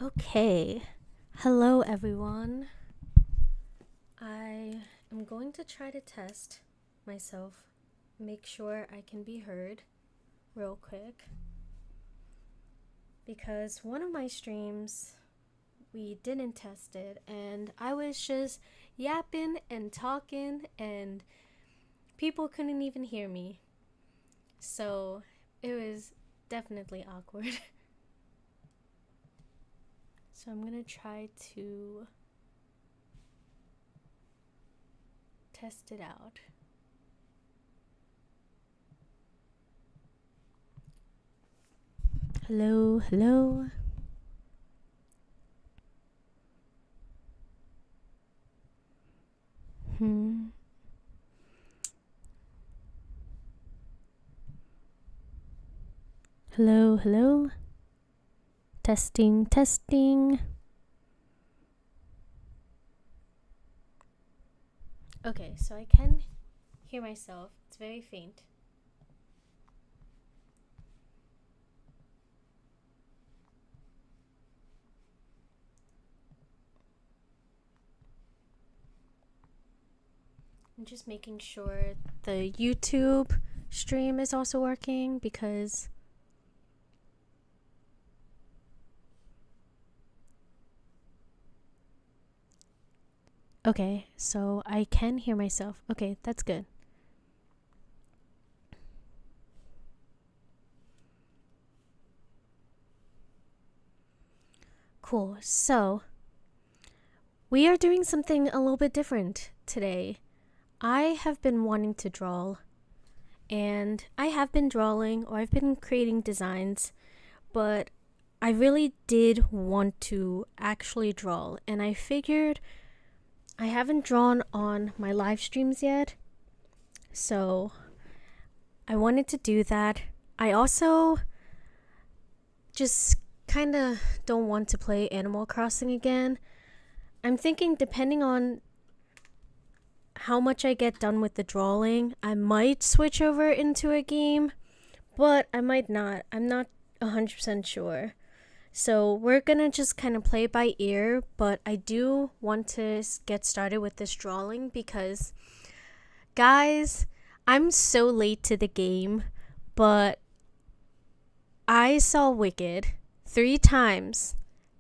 Okay, hello everyone. I am going to try to test myself, make sure I can be heard real quick, because one of my streams we didn't test it and I was just yapping and talking and people couldn't even hear me. So it was definitely awkward. So I'm gonna try to test it out. Hello, hello. Hello, hello. Testing, testing. Okay, so I can hear myself. It's very faint. I'm just making sure the YouTube stream is also working because okay, so I can hear myself. Okay, that's good. Cool. So, we are doing something a little bit different today. I have been wanting to draw, and I have been drawing or I've been creating designs, but I really did want to actually draw, and I figured I haven't drawn on my live streams yet, so I wanted to do that. I also just kind of don't want to play Animal Crossing again. I'm thinking, depending on how much I get done with the drawing, I might switch over into a game, but I might not. I'm not 100% sure. So we're gonna just kind of play by ear, but I do want to get started with this drawing because, guys, I'm so late to the game, but I saw Wicked 3 times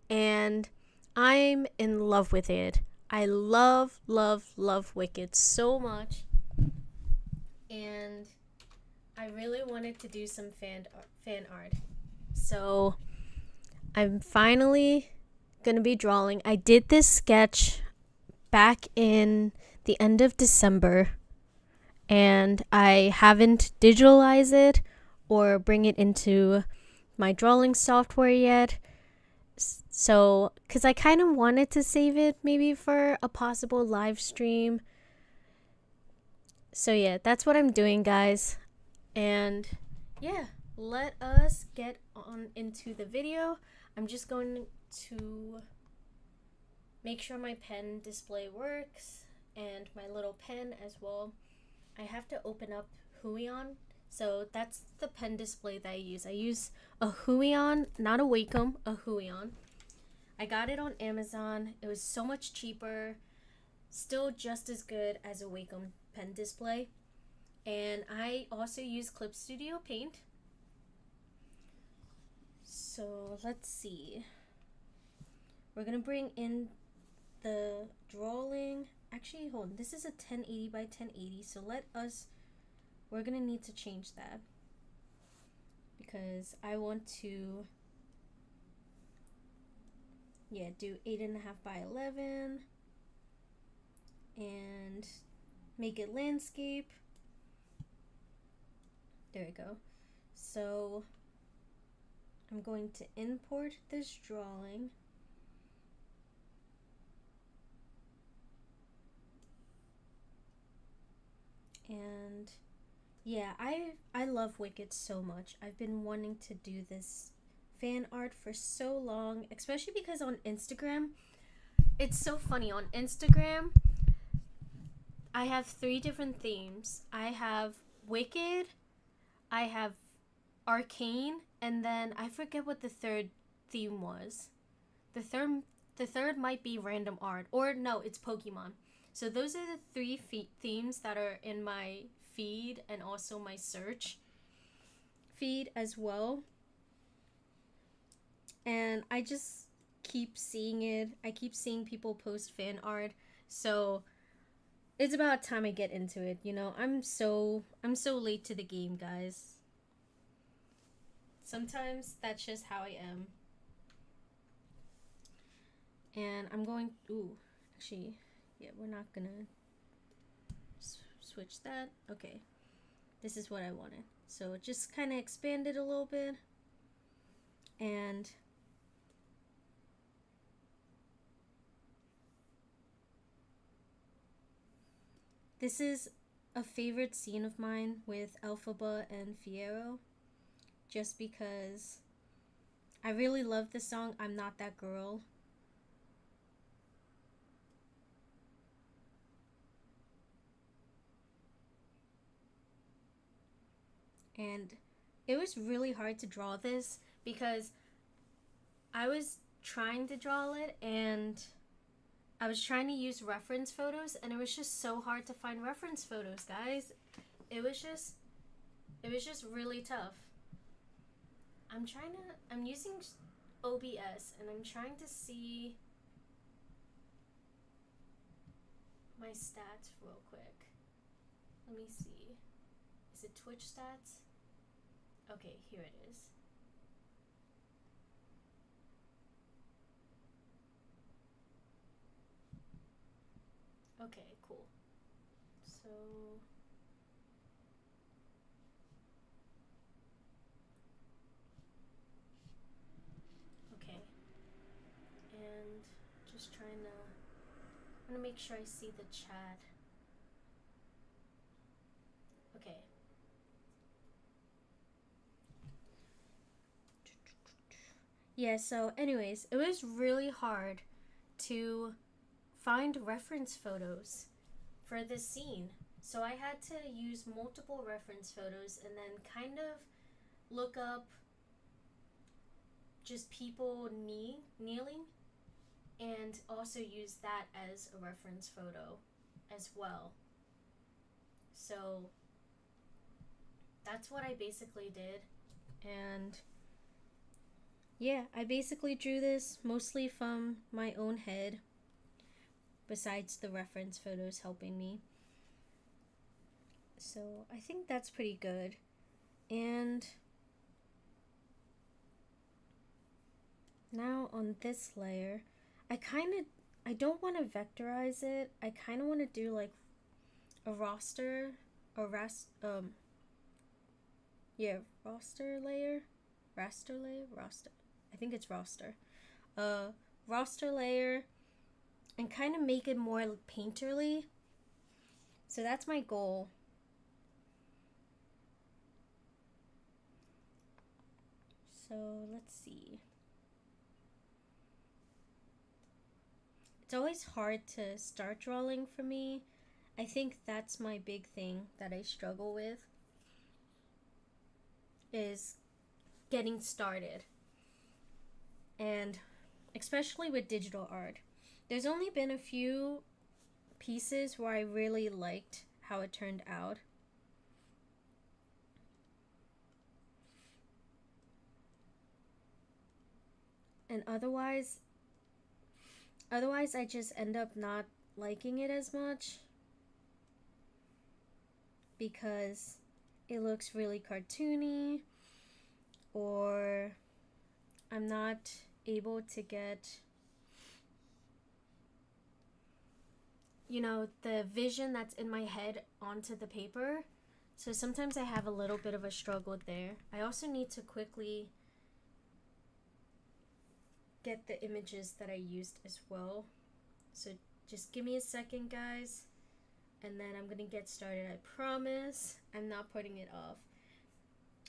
and I'm in love with it. I love, love, love Wicked so much, and I really wanted to do some fan art. So I'm finally gonna be drawing. I did this sketch back in the end of December, and I haven't digitalized it or bring it into my drawing software yet. So, because I kind of wanted to save it maybe for a possible live stream. So yeah, that's what I'm doing, guys. And yeah, let us get on into the video. I'm just going to make sure my pen display works and my little pen as well. I have to open up Huion. So that's the pen display that I use. I use a Huion, not a Wacom, a Huion. I got it on Amazon. It was so much cheaper, still just as good as a Wacom pen display. And I also use Clip Studio Paint. So let's see. We're gonna bring in the drawing. Actually, hold on. This is a 1080 by 1080, so we're gonna need to change that because I want to do 8.5 by 11 and make it landscape. There we go. So I'm going to import this drawing. And yeah, I love Wicked so much. I've been wanting to do this fan art for so long, especially because on Instagram, it's so funny. On Instagram, I have 3 different themes. I have Wicked, I have Arcane, and then I forget what the third theme was. The third might be random art, or no, it's Pokemon. So those are the three themes that are in my feed and also my search feed as well. And I just keep seeing it. I keep seeing people post fan art. So it's about time I get into it, you know. I'm so late to the game, guys. Sometimes that's just how I am. And I'm going, ooh, actually, yeah, we're not gonna switch that. Okay, this is what I wanted. So just kind of expand it a little bit. And this is a favorite scene of mine with Elphaba and Fiero, just because I really love the song I'm Not That Girl. And it was really hard to draw this because I was trying to draw it and I was trying to use reference photos, and it was just so hard to find reference photos, guys. It was just really tough. I'm using OBS and I'm trying to see my stats real quick. Let me see. Is it Twitch stats? Okay, here it is. Okay, cool. So okay. And just I'm gonna make sure I see the chat. Okay. Yeah, so anyways, it was really hard to find reference photos for this scene. So I had to use multiple reference photos and then kind of look up just people kneeling and also use that as a reference photo as well. So that's what I basically did. And yeah, I basically drew this mostly from my own head, besides the reference photos helping me. So I think that's pretty good. And now on this layer, I don't want to vectorize it. I kind of want to do like a roster, roster layer, roster. I think it's roster. Roster layer, and kind of make it more painterly. So that's my goal. So let's see. It's always hard to start drawing for me. I think that's my big thing that I struggle with, is getting started. And especially with digital art, there's only been a few pieces where I really liked how it turned out. And otherwise I just end up not liking it as much because it looks really cartoony, or I'm not able to get, you know, the vision that's in my head onto the paper. So sometimes I have a little bit of a struggle there. I also need to quickly get the images that I used as well. So just give me a second, guys, and then I'm gonna get started. I promise I'm not putting it off.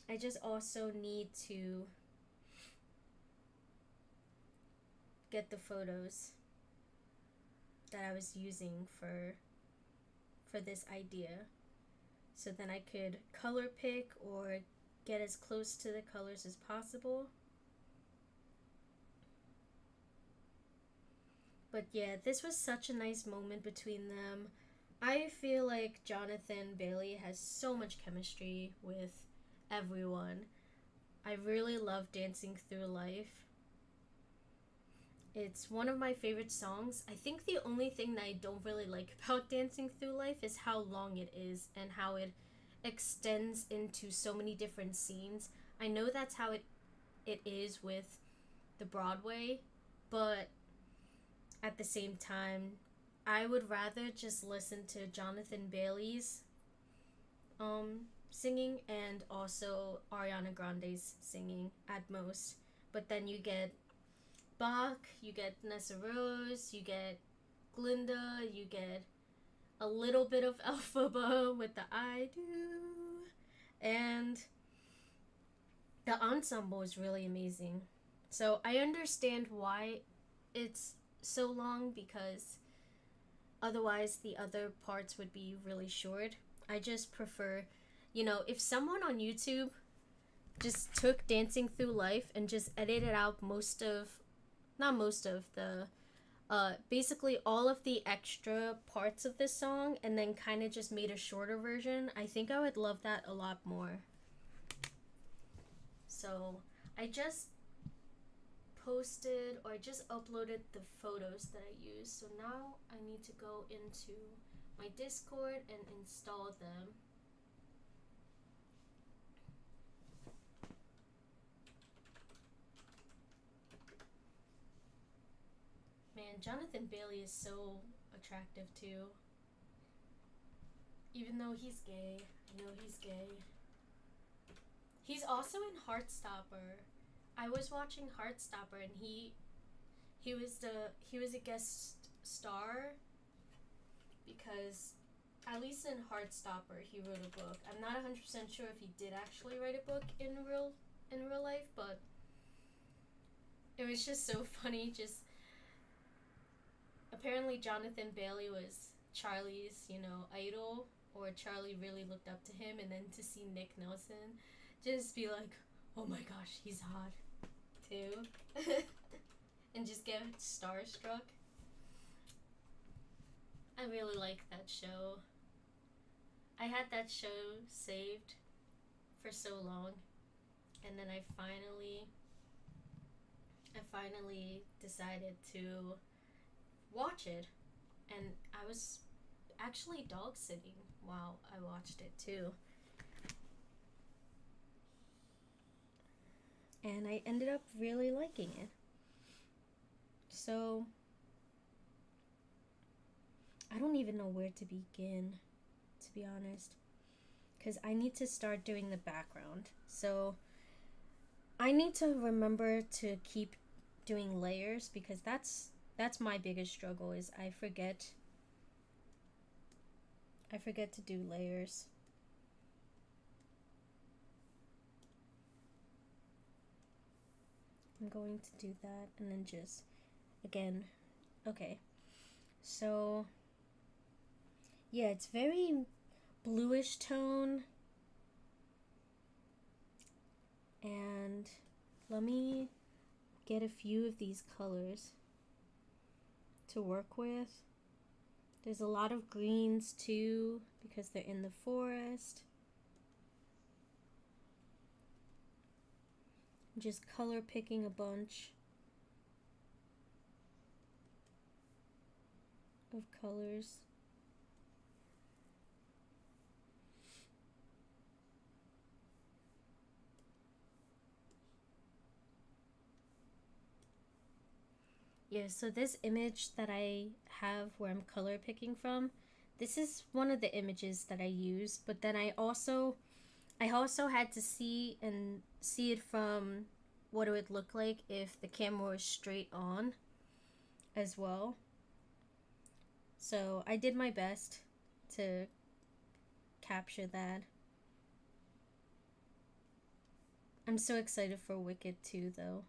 I just also need to get the photos that I was using for this idea, so then I could color pick or get as close to the colors as possible. But yeah, this was such a nice moment between them. I feel like Jonathan Bailey has so much chemistry with everyone. I really love Dancing Through Life. It's one of my favorite songs. I think the only thing that I don't really like about Dancing Through Life is how long it is and how it extends into so many different scenes. I know that's how it is with the Broadway, but at the same time, I would rather just listen to Jonathan Bailey's singing and also Ariana Grande's singing at most. But then you get Bach, you get Nessa Rose, you get Glinda, you get a little bit of Elphaba with the I Do, and the ensemble is really amazing. So I understand why it's so long, because otherwise the other parts would be really short. I just prefer, if someone on YouTube just took Dancing Through Life and just edited out not most of the basically all of the extra parts of this song and then kind of just made a shorter version, I think I would love that a lot more. So I just uploaded the photos that I used, so now I need to go into my Discord and install them. Man, Jonathan Bailey is so attractive too. Even though he's gay. I know he's gay. He's also in Heartstopper. I was watching Heartstopper and he was a guest star, because at least in Heartstopper he wrote a book. I'm not 100% sure if he did actually write a book in real life, but it was just so funny. Just apparently Jonathan Bailey was Charlie's, idol, or Charlie really looked up to him, and then to see Nick Nelson just be like, oh my gosh, he's hot too. And just get starstruck. I really like that show. I had that show saved for so long, and then I finally decided to watch it, and I was actually dog sitting while I watched it too. And I ended up really liking it. So I don't even know where to begin, to be honest, because I need to start doing the background. So I need to remember to keep doing layers, because that's my biggest struggle, is I forget to do layers. I'm going to do that and then just again. Okay, so yeah, it's very bluish tone, and let me get a few of these colors to work with. There's a lot of greens too, because they're in the forest. I'm just color picking a bunch of colors. Yeah, so this image that I have where I'm color picking from, this is one of the images that I used, but then I also had to see it from what it would look like if the camera was straight on as well. So I did my best to capture that. I'm so excited for Wicked 2 though.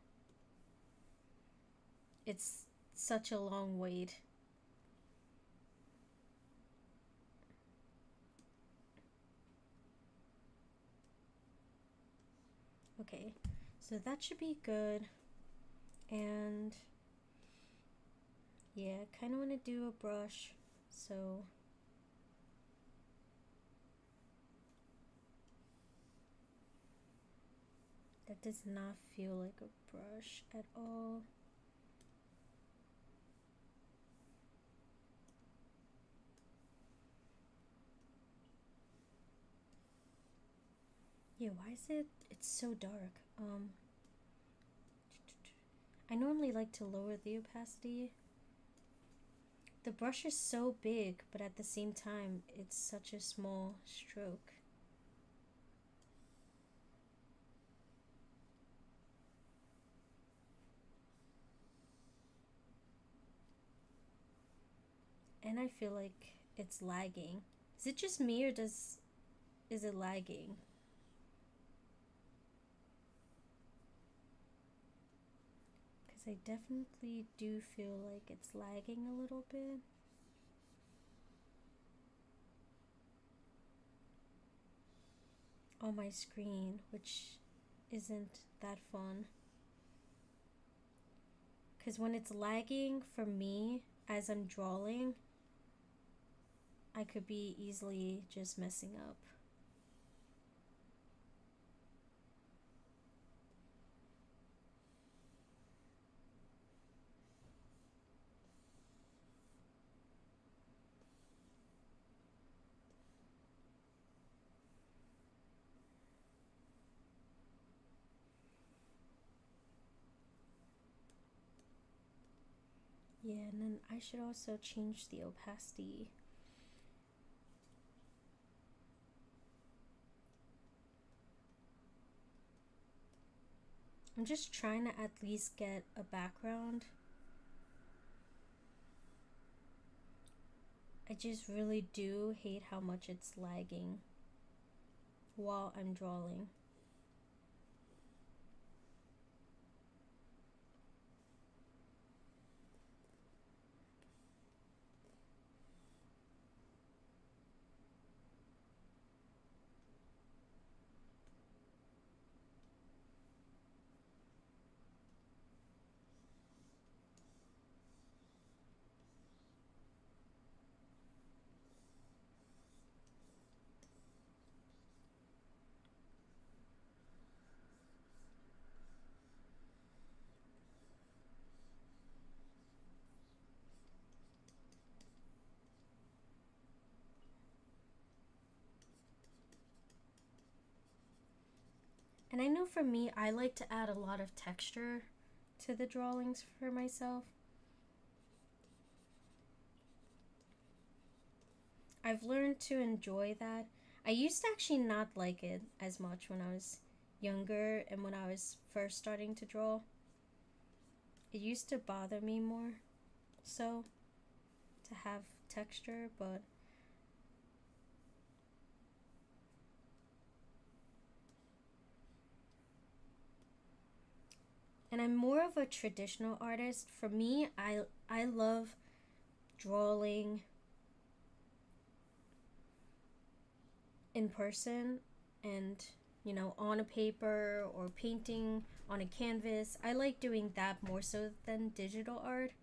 It's such a long wait. Okay, so that should be good. And Yeah, I kind of want to do a brush, so that does not feel like a brush at all. Yeah, why is it's so dark? I normally like to lower the opacity. The brush is so big, but at the same time, it's such a small stroke. And I feel like it's lagging. Is it just me, or is it lagging? Because I definitely do feel like it's lagging a little bit. On my screen, which isn't that fun. Because when it's lagging for me as I'm drawing, I could be easily just messing up. Yeah, and then I should also change the opacity. I'm just trying to at least get a background. I just really do hate how much it's lagging while I'm drawing. And I know for me, I like to add a lot of texture to the drawings for myself. I've learned to enjoy that. I used to actually not like it as much when I was younger and when I was first starting to draw. It used to bother me more so to have texture, but and I'm more of a traditional artist. For me, I love drawing in person and on a paper or painting on a canvas. I like doing that more so than digital art.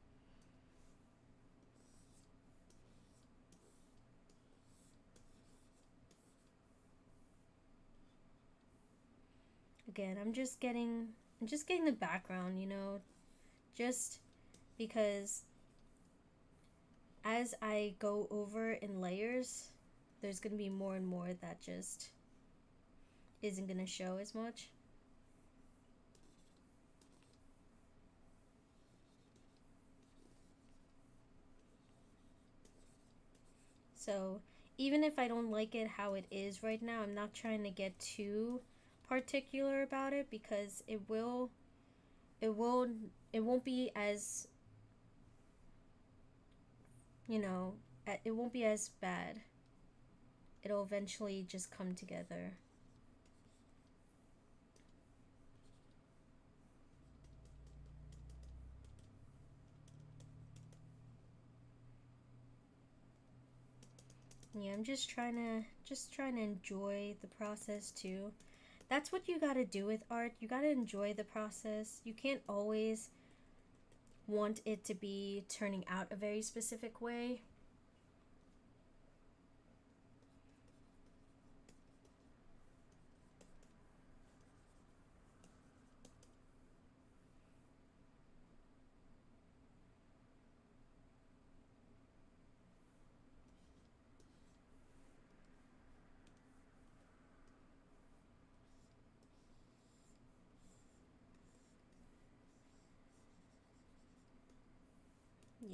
Again, I'm just getting the background, just because as I go over in layers, there's going to be more and more that just isn't going to show as much. So even if I don't like it how it is right now, I'm not trying to get too particular about it, because it won't be as, it won't be as bad. It'll eventually just come together. Yeah, I'm just trying to enjoy the process too. That's what you got to do with art. You got to enjoy the process. You can't always want it to be turning out a very specific way.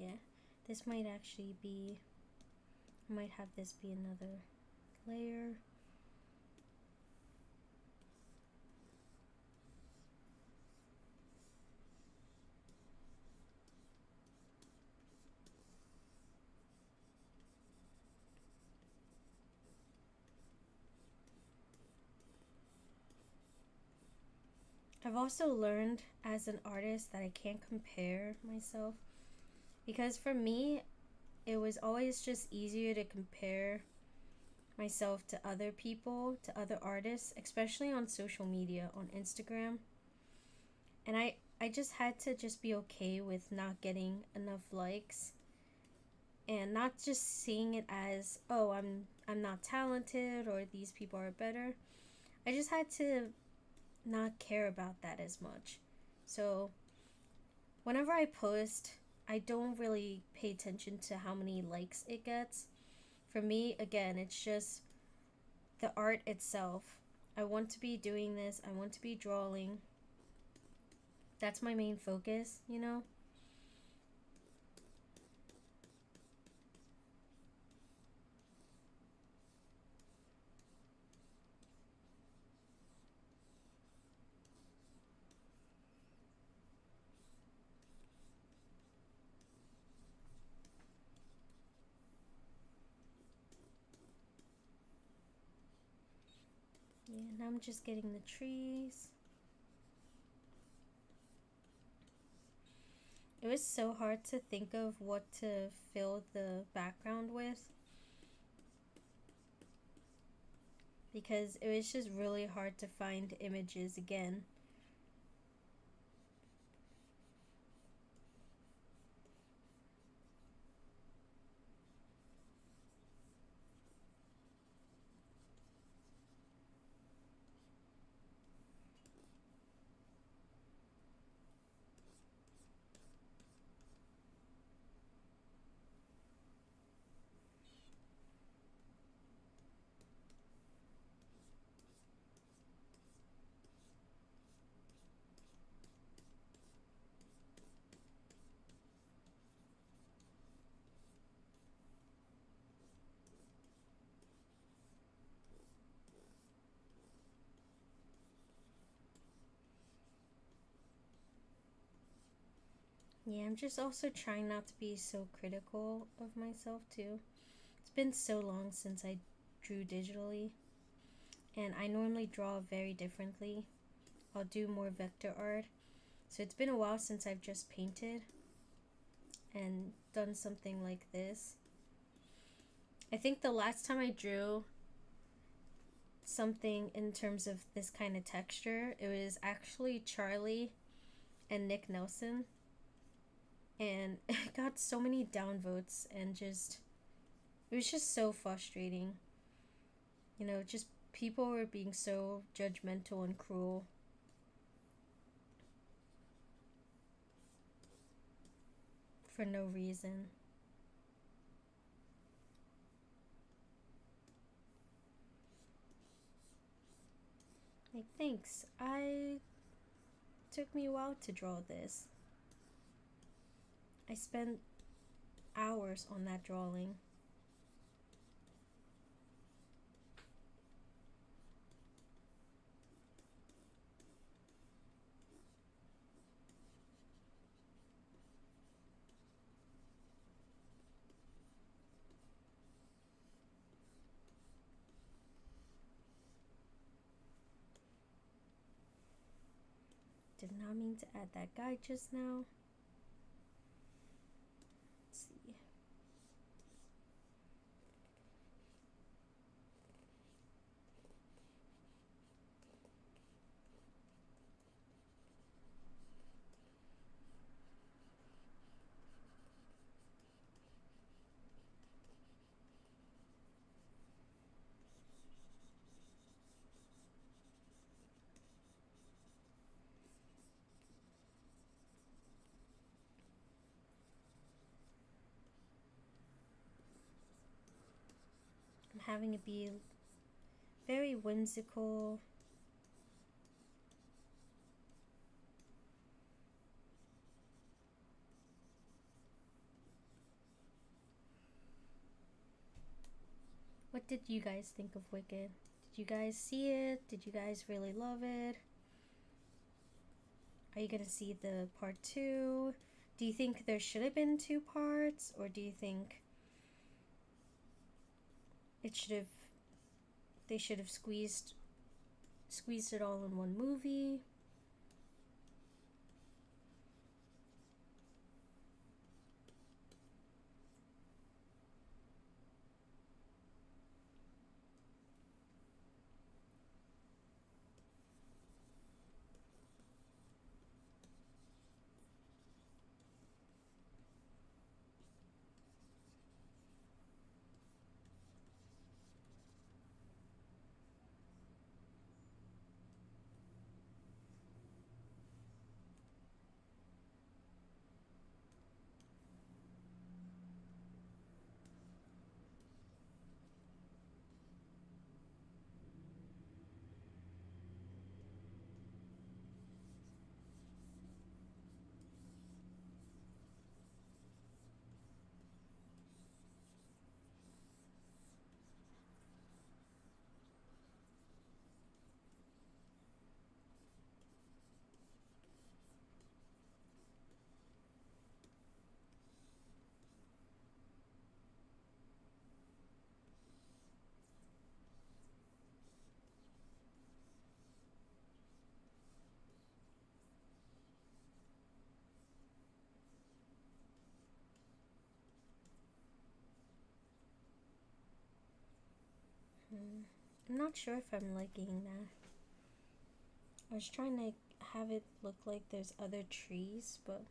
Yeah, this might actually be, I might have this be another layer. I've also learned as an artist that I can't compare myself, because for me, it was always just easier to compare myself to other people, to other artists, especially on social media, on Instagram. And I just had to just be okay with not getting enough likes and not just seeing it as, oh, I'm not talented or these people are better. I just had to not care about that as much. So whenever I post, I don't really pay attention to how many likes it gets. For me, again, it's just the art itself. I want to be doing this, I want to be drawing. That's my main focus, you know? Yeah, now I'm just getting the trees. It was so hard to think of what to fill the background with, because it was just really hard to find images again. Yeah, I'm just also trying not to be so critical of myself too. It's been so long since I drew digitally, and I normally draw very differently. I'll do more vector art. So it's been a while since I've just painted and done something like this. I think the last time I drew something in terms of this kind of texture, it was actually Charlie and Nick Nelson. And it got so many downvotes, and just, it was just so frustrating. You know, just people were being so judgmental and cruel. For no reason. Like, thanks. Took me a while to draw this. I spent hours on that drawing. Did not mean to add that guy just now. Let's see. having it be very whimsical. What did you guys think of Wicked? Did you guys see it? Did you guys really love it? Are you gonna see the part 2? Do you think there should have been 2 parts, or do you think they should have squeezed it all in one movie? I'm not sure if I'm liking that. I was trying to have it look like there's other trees, but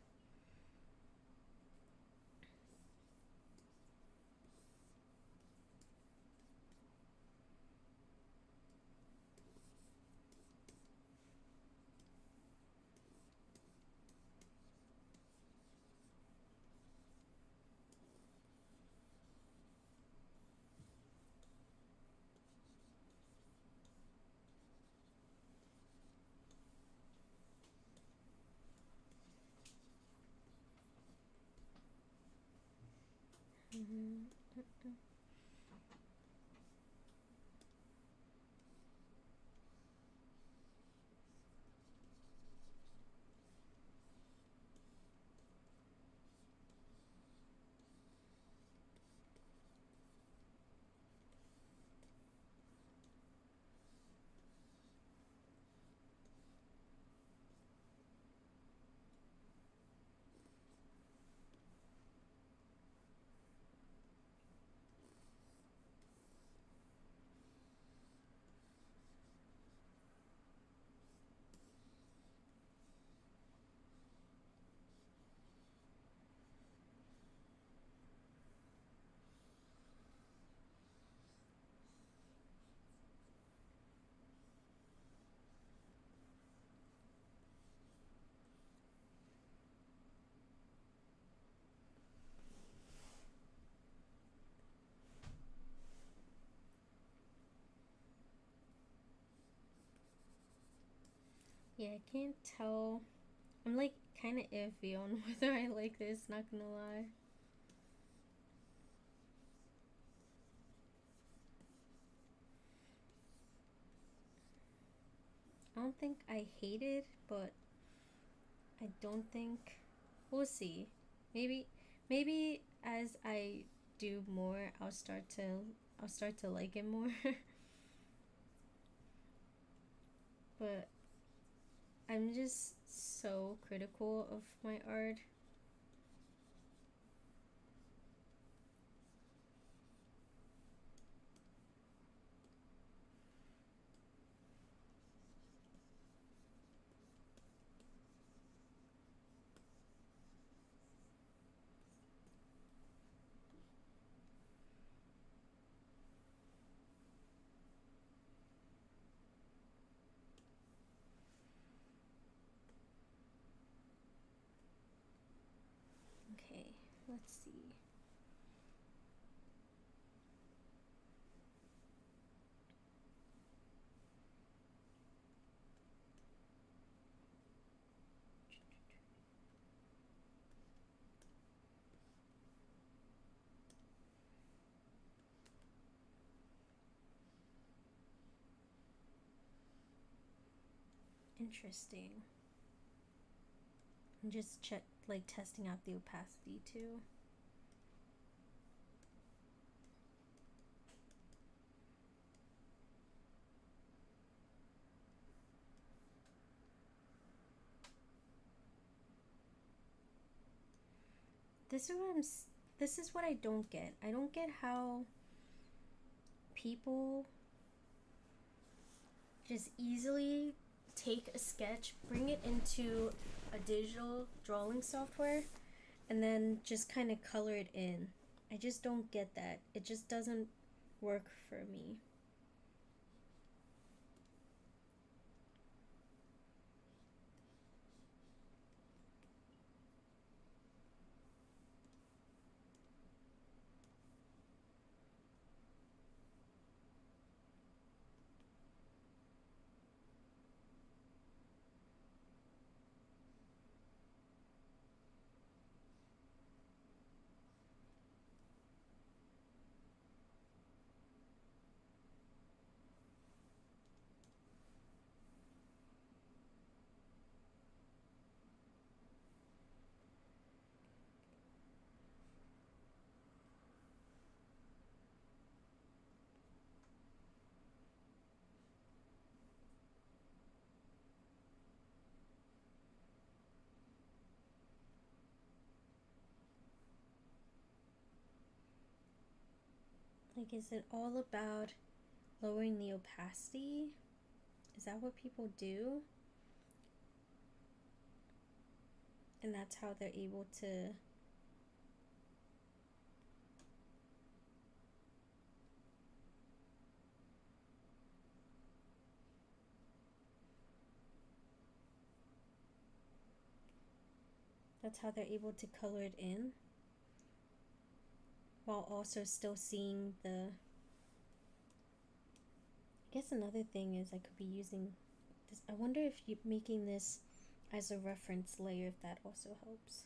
yeah, I can't tell. I'm like kind of iffy on whether I like this, not gonna lie. I don't think I hate it, but I don't think, we'll see. Maybe as I do more, I'll start to like it more. But I'm just so critical of my art. Okay, let's see. Interesting. I'm just testing out the opacity too. This is what I don't get. I don't get how people just easily take a sketch, bring it into a digital drawing software, and then just kind of color it in. I just don't get that. It just doesn't work for me. Like, is it all about lowering the opacity? Is that what people do? And that's how they're able to color it in while also still seeing the... I guess another thing is I could be using this. I wonder if making this as a reference layer, if that also helps.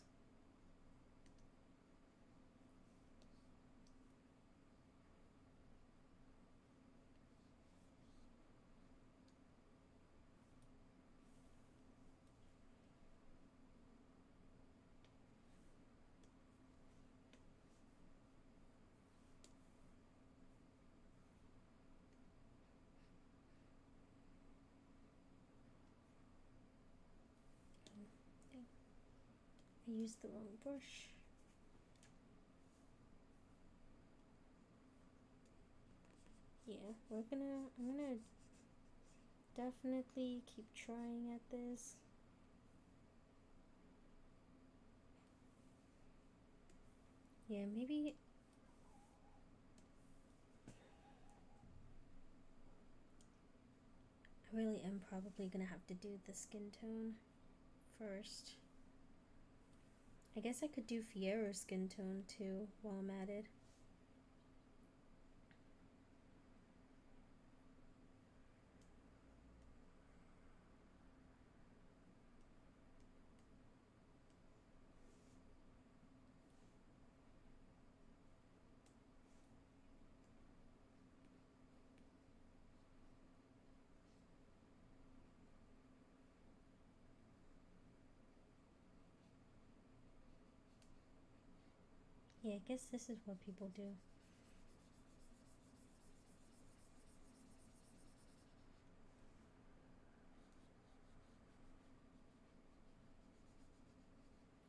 I used the wrong brush. Yeah, I'm gonna definitely keep trying at this. Yeah, maybe I really am probably gonna have to do the skin tone first. I guess I could do Fierro's skin tone too while I'm at it. Yeah, I guess this is what people do.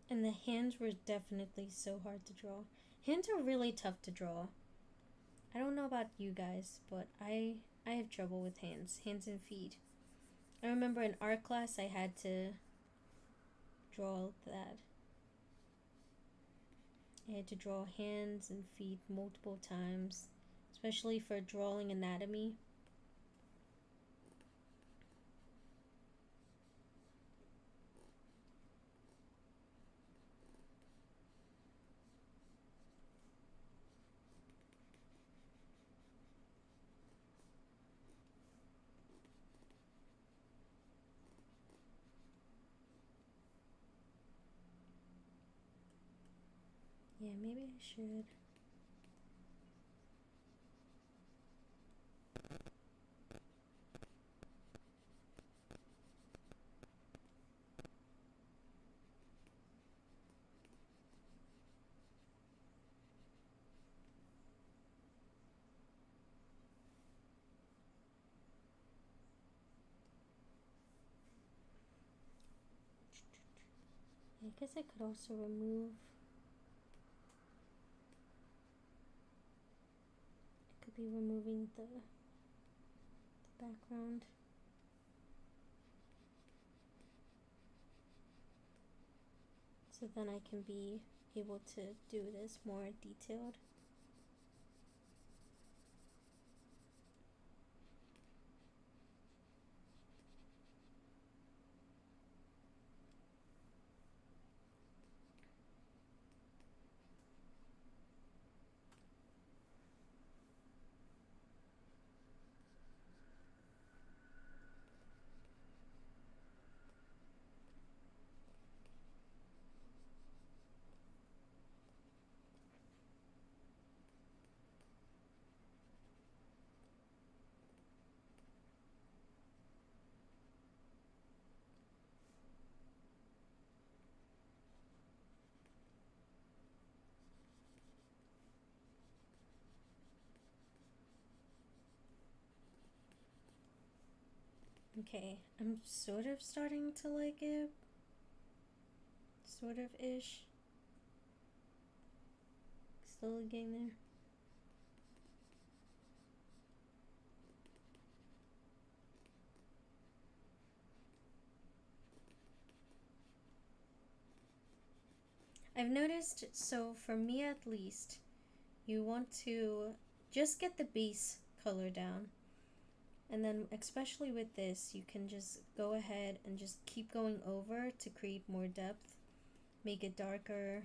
And the hands were definitely so hard to draw. Hands are really tough to draw. I don't know about you guys, but I have trouble with hands and feet. I remember in art class I had to draw that. I had to draw hands and feet multiple times, especially for drawing anatomy. Yeah, maybe I should. guess I could also remove. I could be removing the background. So then I can be able to do this more detailed. Okay, I'm sort of starting to like it. Sort of ish. Still getting there. I've noticed, so for me at least, you want to just get the base color down. And then especially with this, you can just go ahead and just keep going over to create more depth. Make it darker.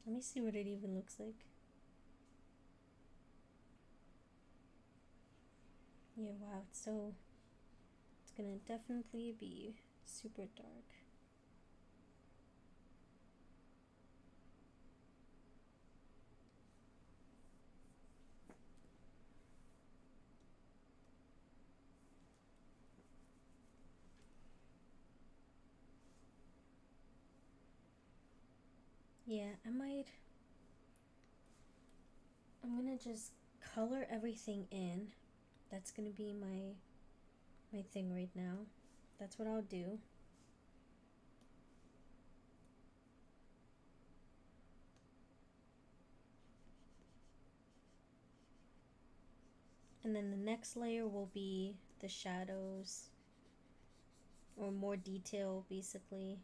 Let me see what it even looks like. Yeah, wow, it's gonna definitely be super dark. Yeah, I'm gonna just color everything in. That's gonna be my thing right now. That's what I'll do. And then the next layer will be the shadows, or more detail basically.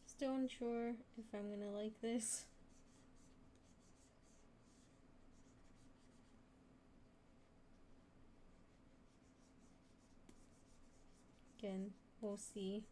Still unsure if I'm gonna like this. Again, we'll see.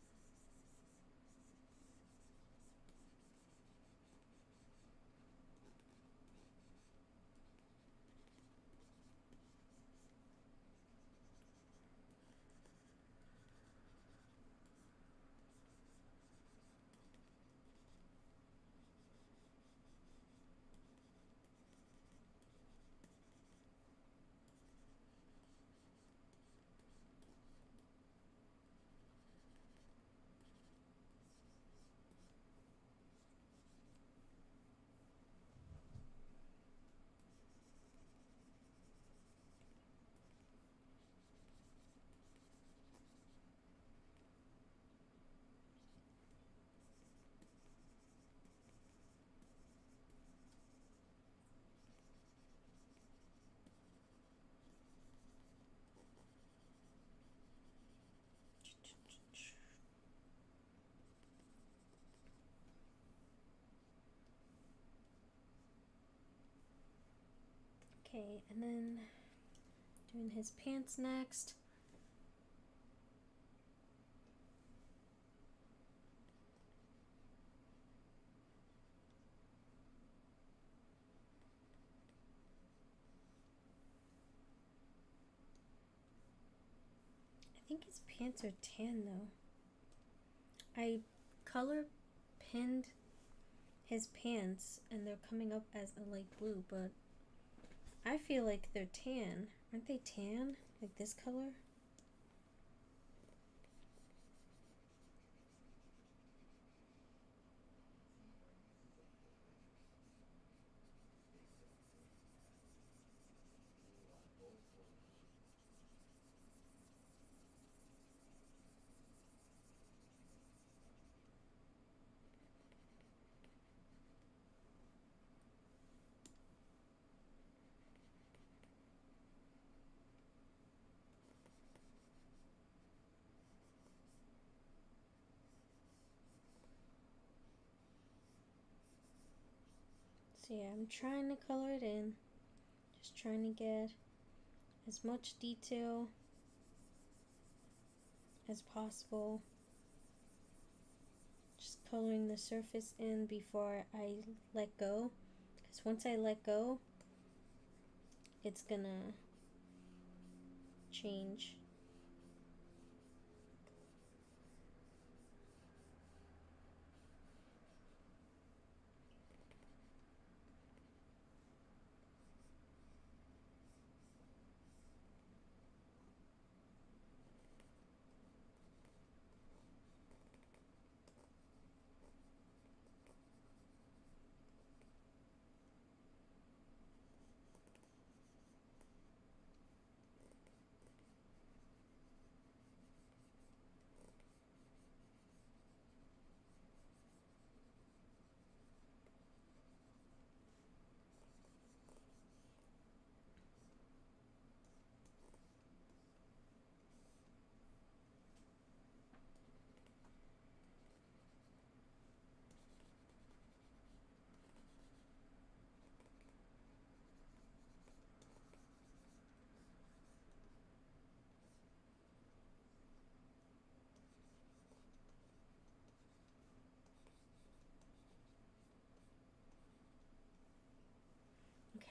Okay, and then doing his pants next. I think his pants are tan though. I color pinned his pants and they're coming up as a light blue, but I feel like they're tan. Aren't they tan? Like this color? So yeah, I'm trying to color it in. Just trying to get as much detail as possible. Just coloring the surface in before I let go. Because once I let go, it's gonna change.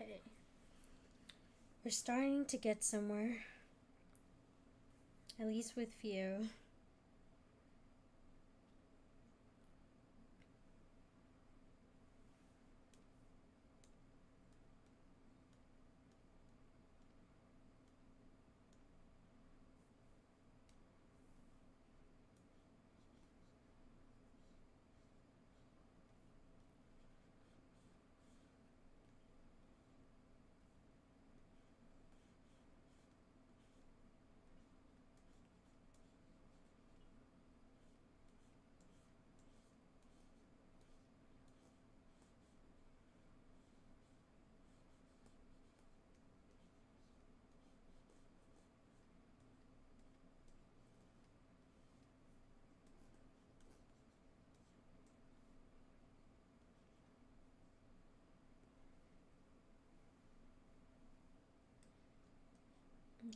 Okay. We're starting to get somewhere. At least with Fio.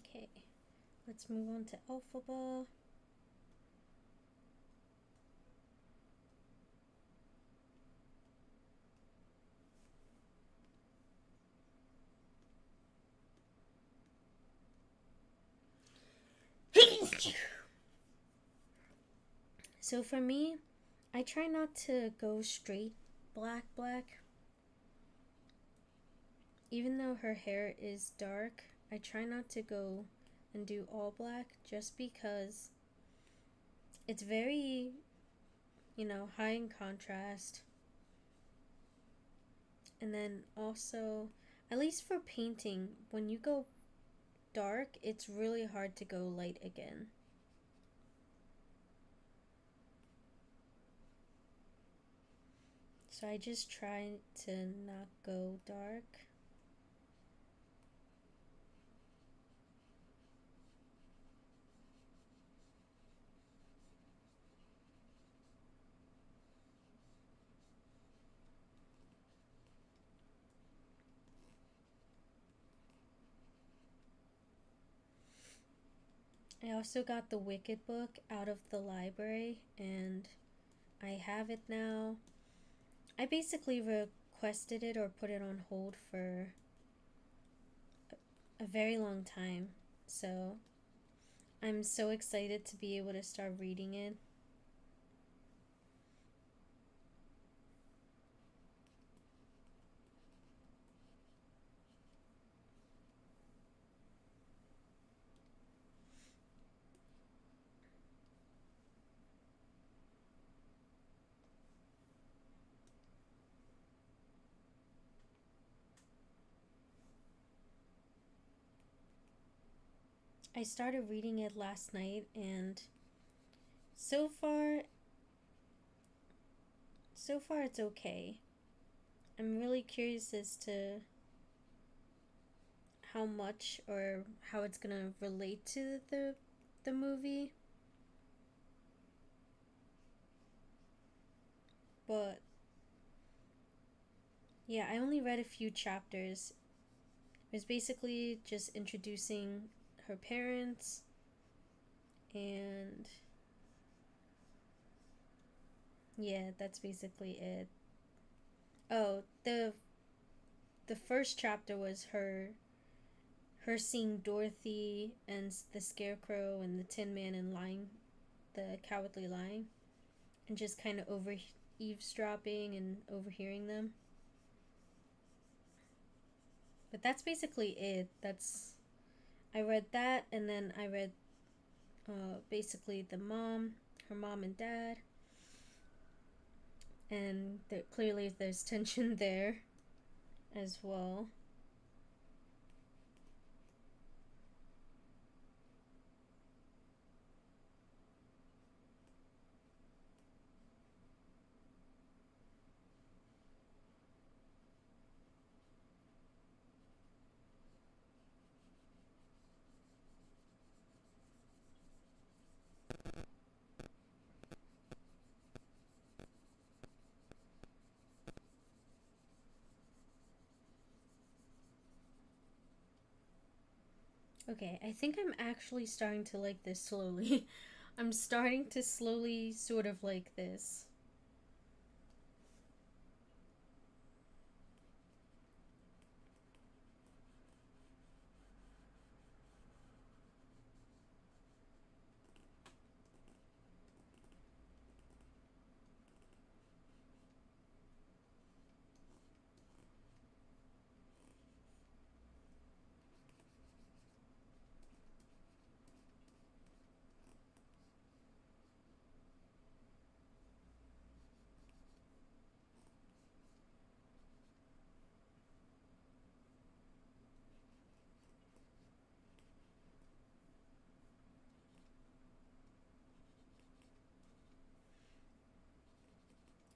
Okay, let's move on to Alphaba. So for me, I try not to go straight black. Even though her hair is dark, I try not to go and do all black just because it's very, high in contrast. And then also, at least for painting, when you go dark, it's really hard to go light again. So I just try to not go dark. I also got the Wicked book out of the library and I have it now. I basically requested it or put it on hold for a very long time, so I'm so excited to be able to start reading it. I started reading it last night and so far it's okay. I'm really curious as to how much or how it's gonna relate to the movie. But yeah, I only read a few chapters. It was basically just introducing her parents and yeah, that's basically it. Oh, the first chapter was her seeing Dorothy and the Scarecrow and the Tin Man and lying, the Cowardly Lion, and just kind of over eavesdropping and overhearing them. But that's basically it. I read that, and then I read basically her mom and dad, and clearly there's tension there as well. Okay, I think I'm actually starting to like this slowly. I'm starting to slowly sort of like this.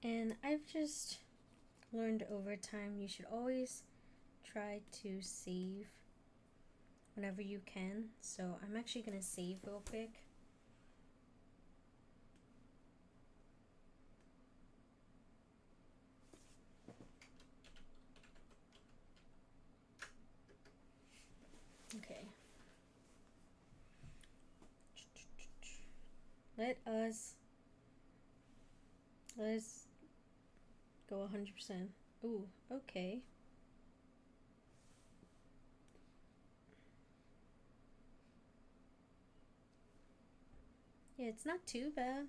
And I've just learned over time you should always try to save whenever you can. So I'm actually gonna save real quick. Okay. Let's go 100%. Ooh, okay. Yeah, it's not too bad.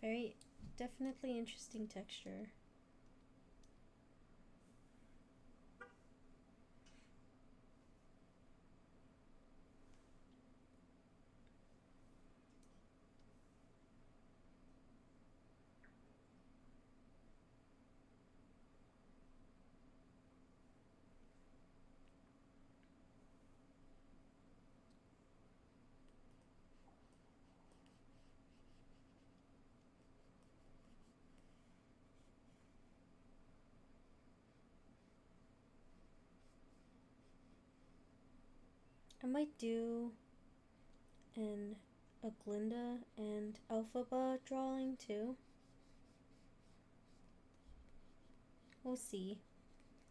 Very, definitely interesting texture. I might do a Glinda and Elphaba drawing too. We'll see.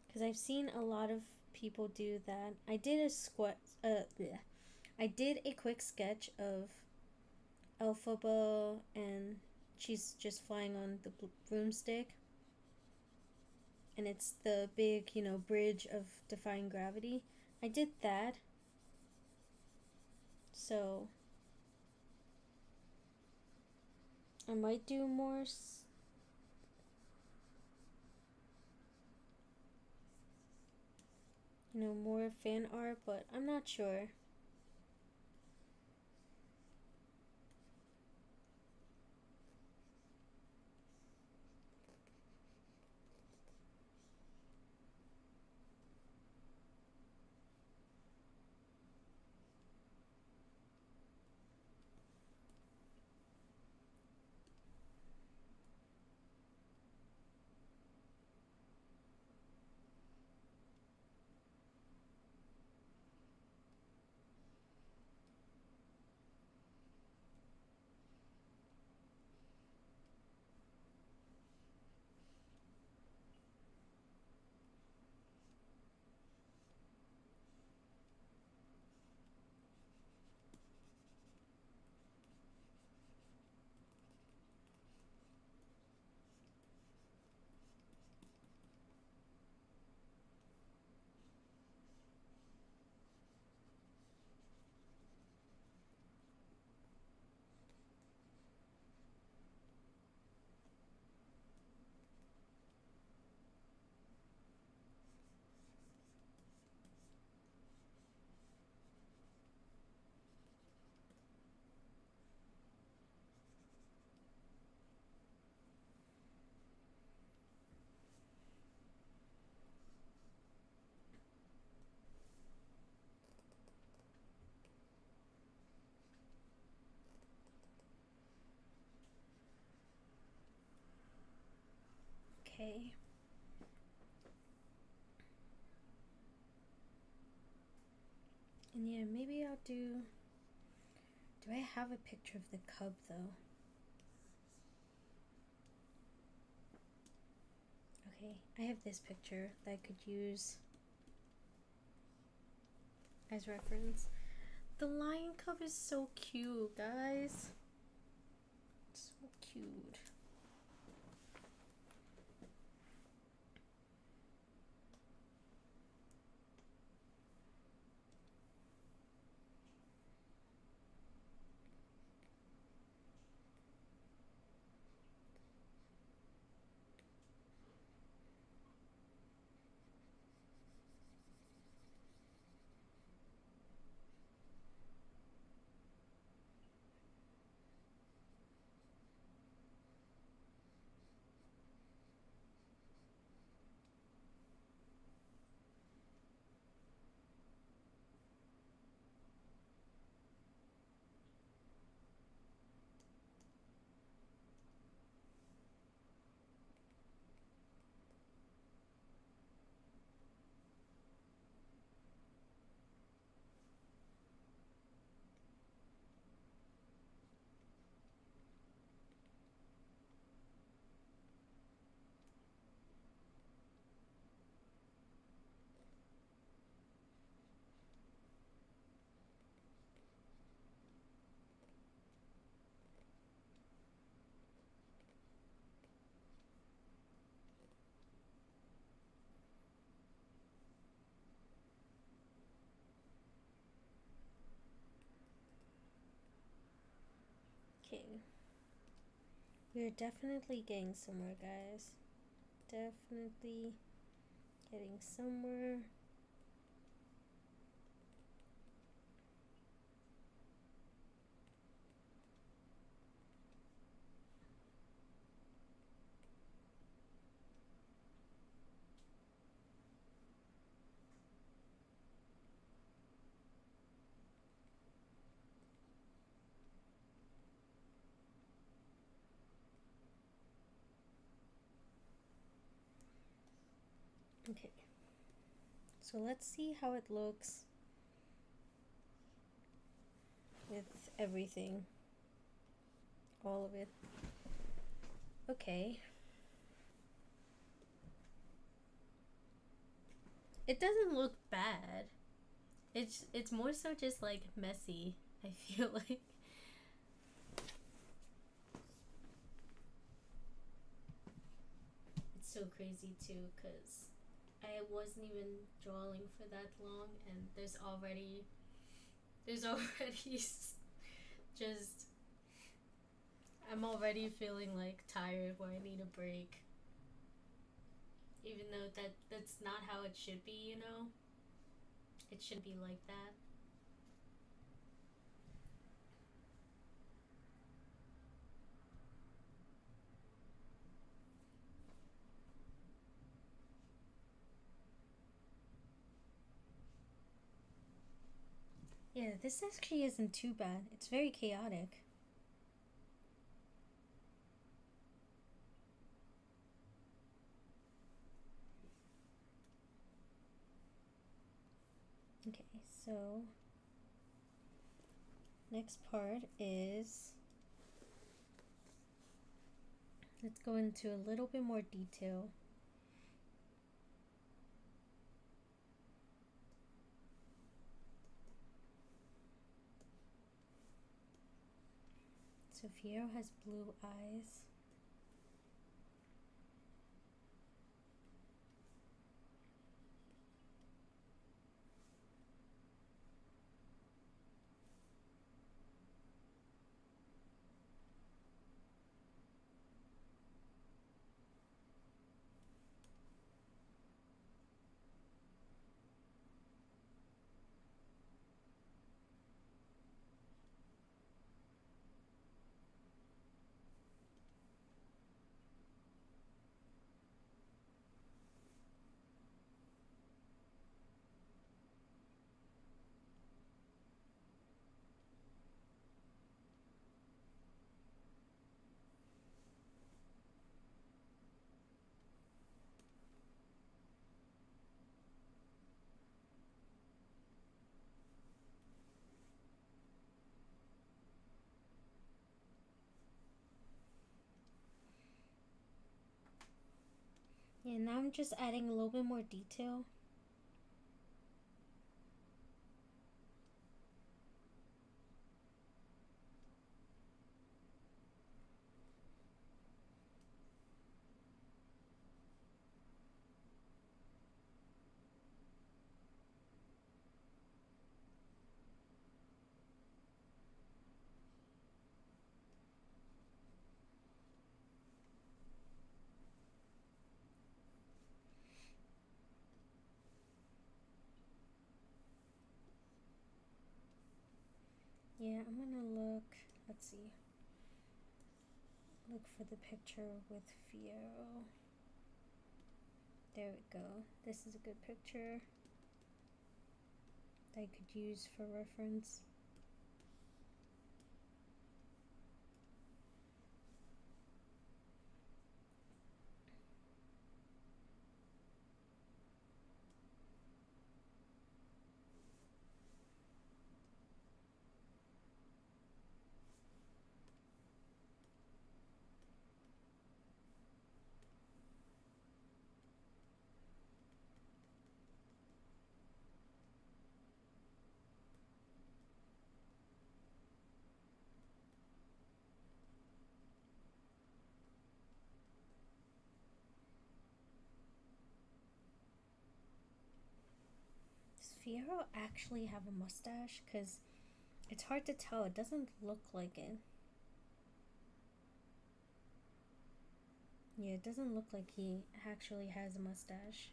Because I've seen a lot of people do that. I did a I did a quick sketch of Elphaba and she's just flying on the broomstick. And it's the big, bridge of defying gravity. I did that. So I might do more more fan art, but I'm not sure. Okay. And yeah, maybe I'll do I have a picture of the cub though? Okay, I have this picture that I could use as reference. The lion cub is so cute, guys. So cute. Okay. We're definitely getting somewhere, guys. Definitely getting somewhere. Okay. So let's see how it looks with everything. All of it. Okay. It doesn't look bad. It's more so just like messy, I feel like. It's so crazy too, because I wasn't even drawing for that long, and there's already just I'm already feeling like tired where I need a break. Even though that's not how it should be, you know? It shouldn't be like that. Yeah, this actually isn't too bad. It's very chaotic. Okay, so next part is, let's go into a little bit more detail. So Fiero has blue eyes. Yeah, now I'm just adding a little bit more detail. Yeah, I'm gonna look, let's see. Look for the picture with Fiero. There we go. This is a good picture that I could use for reference. Does Fiero actually have a mustache? Because it's hard to tell. It doesn't look like it. Yeah, it doesn't look like he actually has a mustache.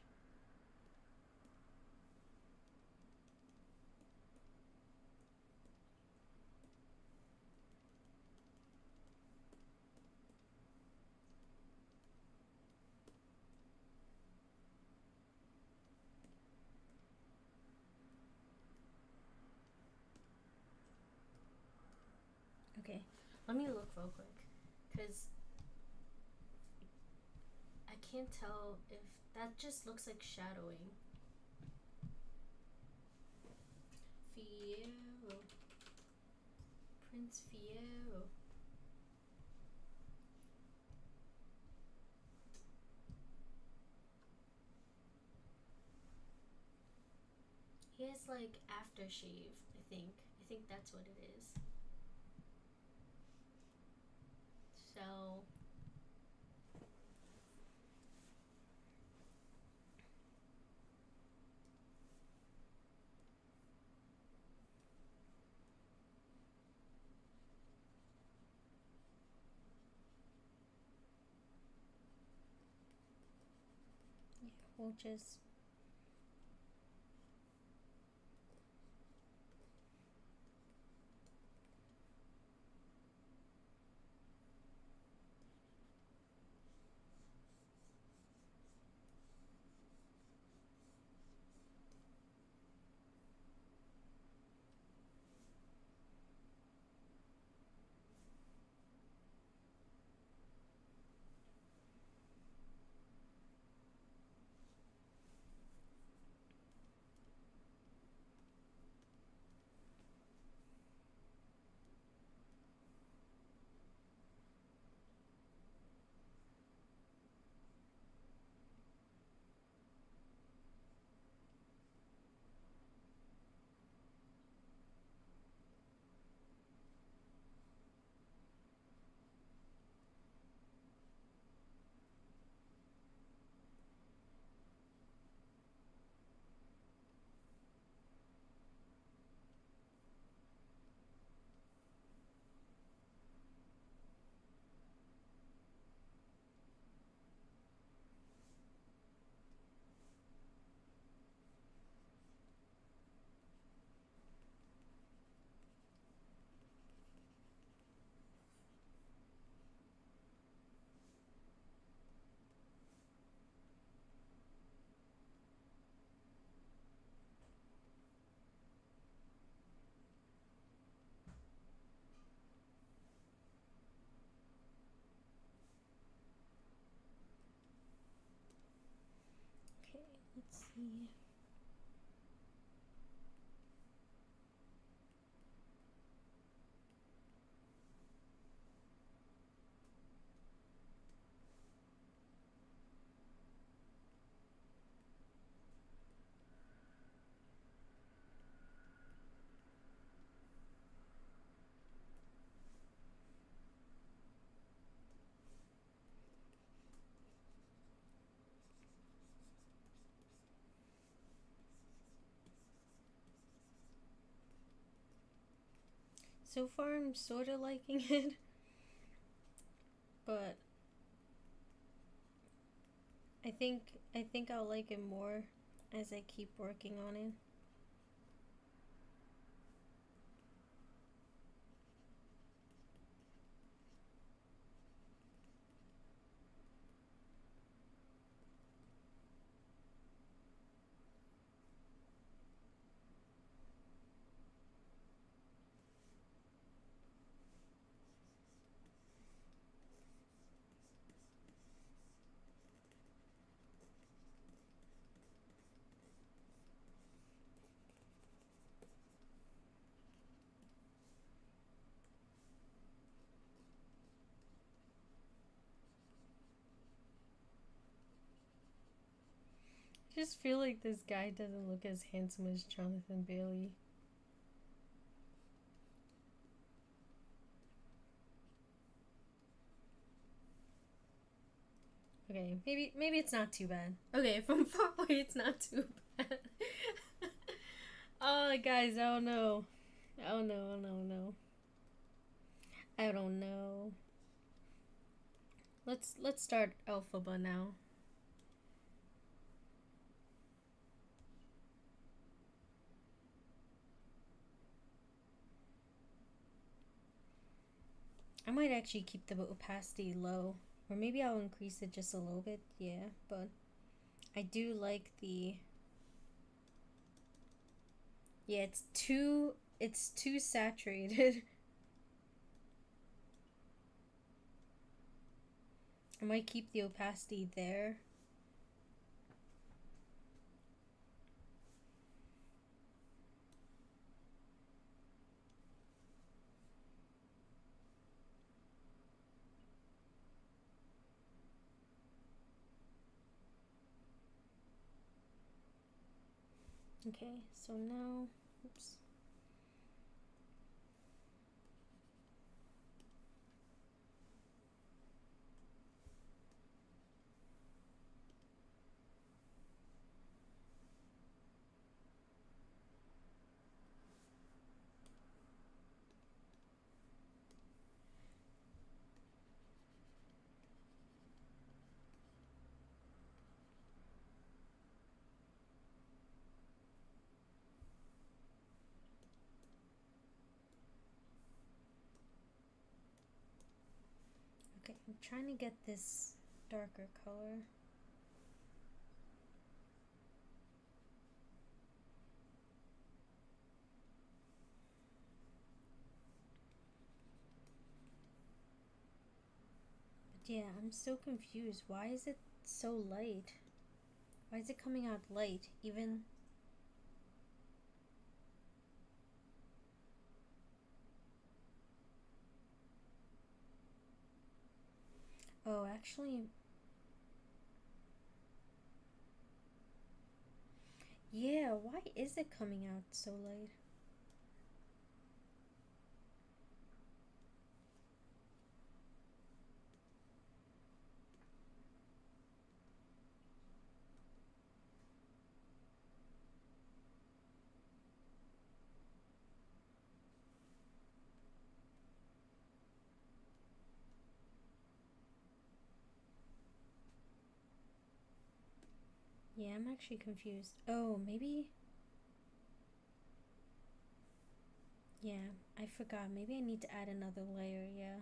Okay, let me look real quick, because I can't tell if that just looks like shadowing. Fiero. Prince Fiero. He has smells like aftershave, I think. I think that's what it is. So yeah, we'll just okay, let's see. So far I'm sort of liking it, but I think I'll like it more as I keep working on it. I just feel like this guy doesn't look as handsome as Jonathan Bailey. Okay, maybe it's not too bad. Okay, from far away it's not too bad. Oh, guys, I don't know. I don't know. I don't know. Let's start Alphaba now. I might actually keep the opacity low, or maybe I'll increase it just a little bit. Yeah, but I do like the. Yeah, it's too saturated. I might keep the opacity there. Okay, so now, oops. Okay, I'm trying to get this darker color. But yeah, I'm so confused. Why is it so light? Why is it coming out light? Even... Oh, actually... Yeah, why is it coming out so light? Yeah, I'm actually confused. Oh, maybe... Yeah, I forgot. Maybe I need to add another layer, yeah.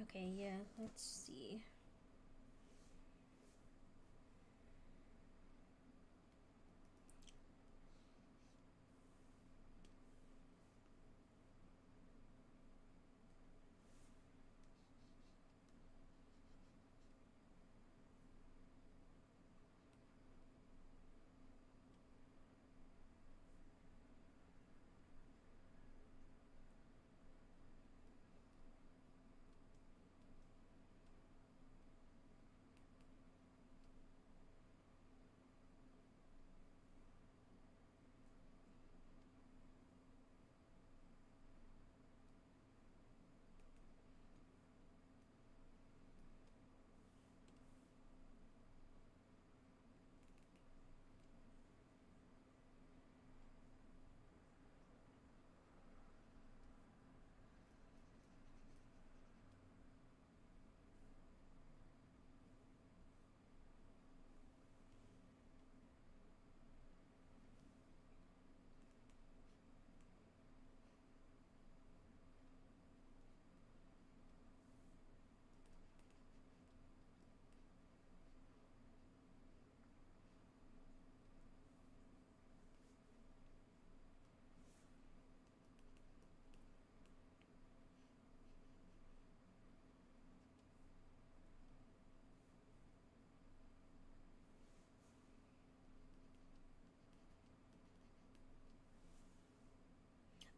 Okay, yeah, let's see.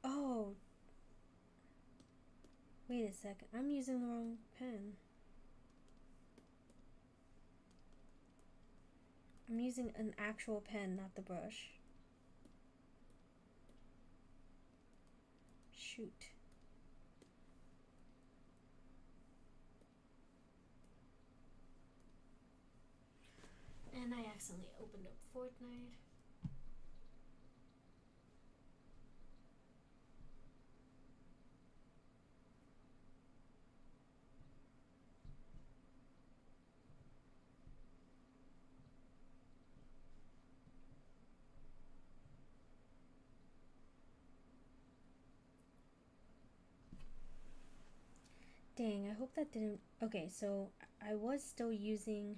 Oh, wait a second. I'm using the wrong pen. I'm using an actual pen, not the brush. Shoot. And I accidentally opened up Fortnite. Dang, I hope that didn't... Okay, so I was still using...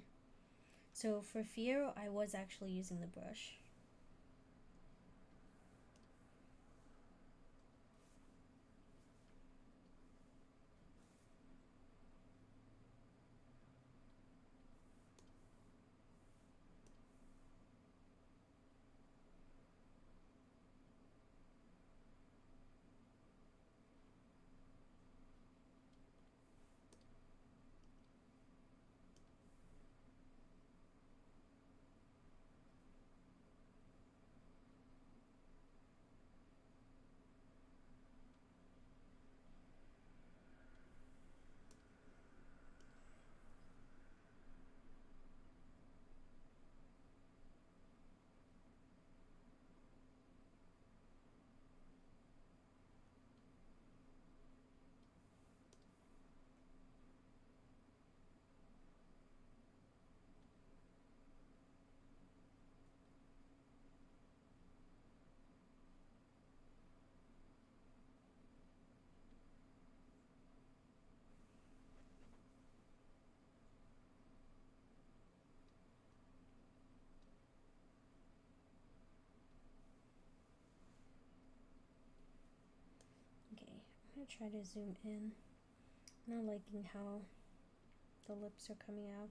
So for Fiero, I was actually using the brush. gonna try to zoom in. I'm not liking how the lips are coming out.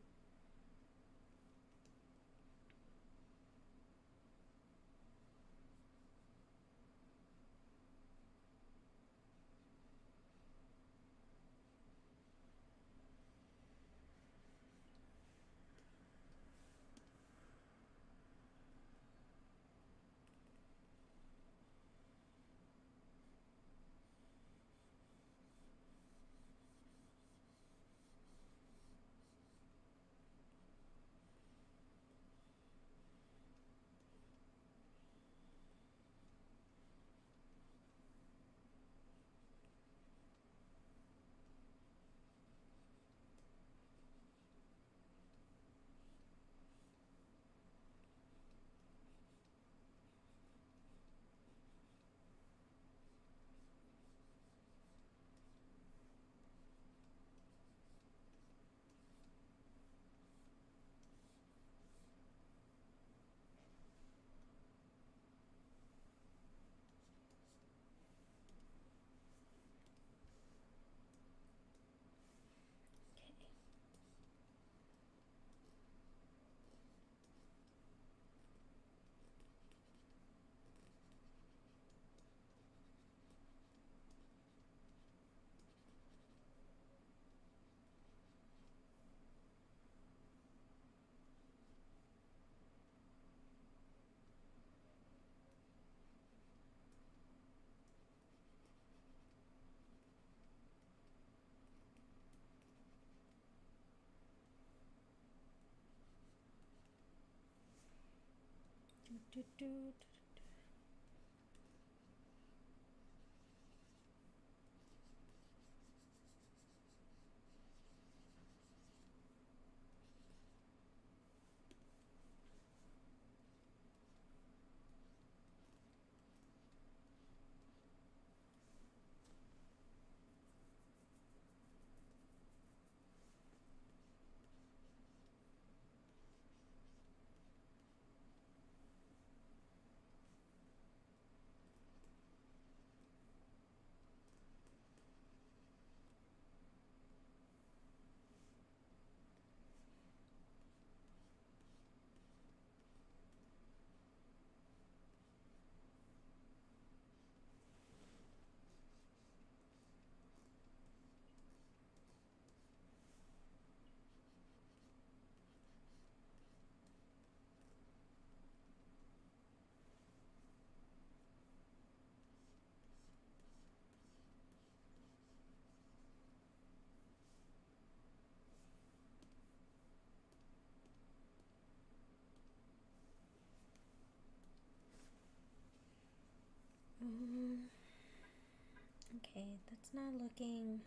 Okay, that's not looking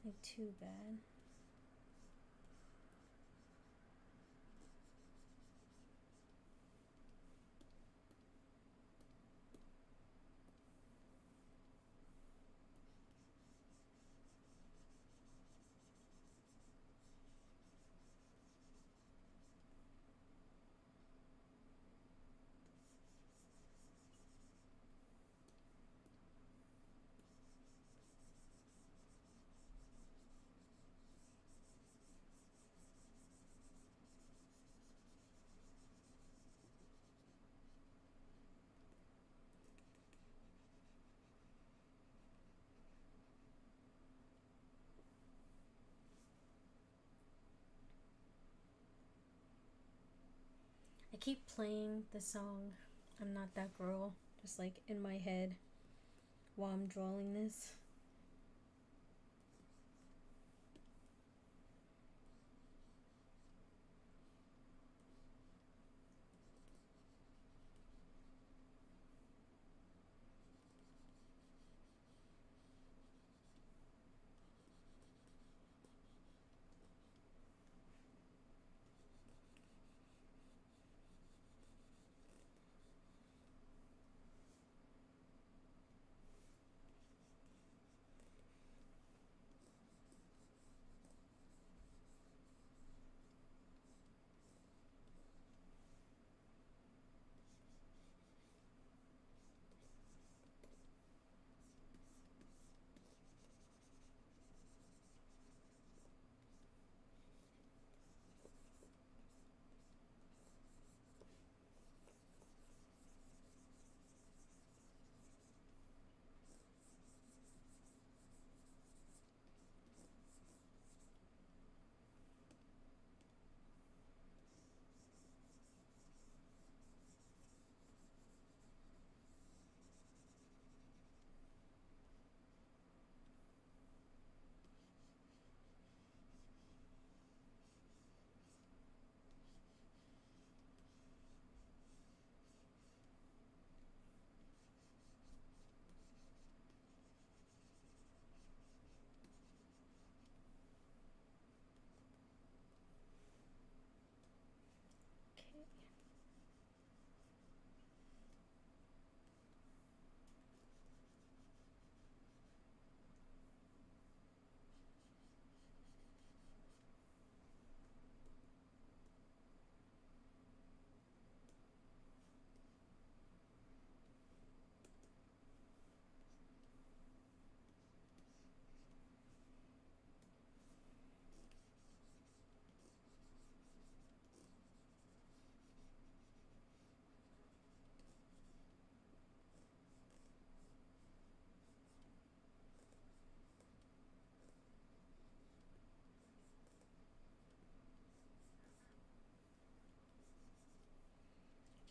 like too bad. I keep playing the song I'm Not That Girl, just like in my head while I'm drawing this.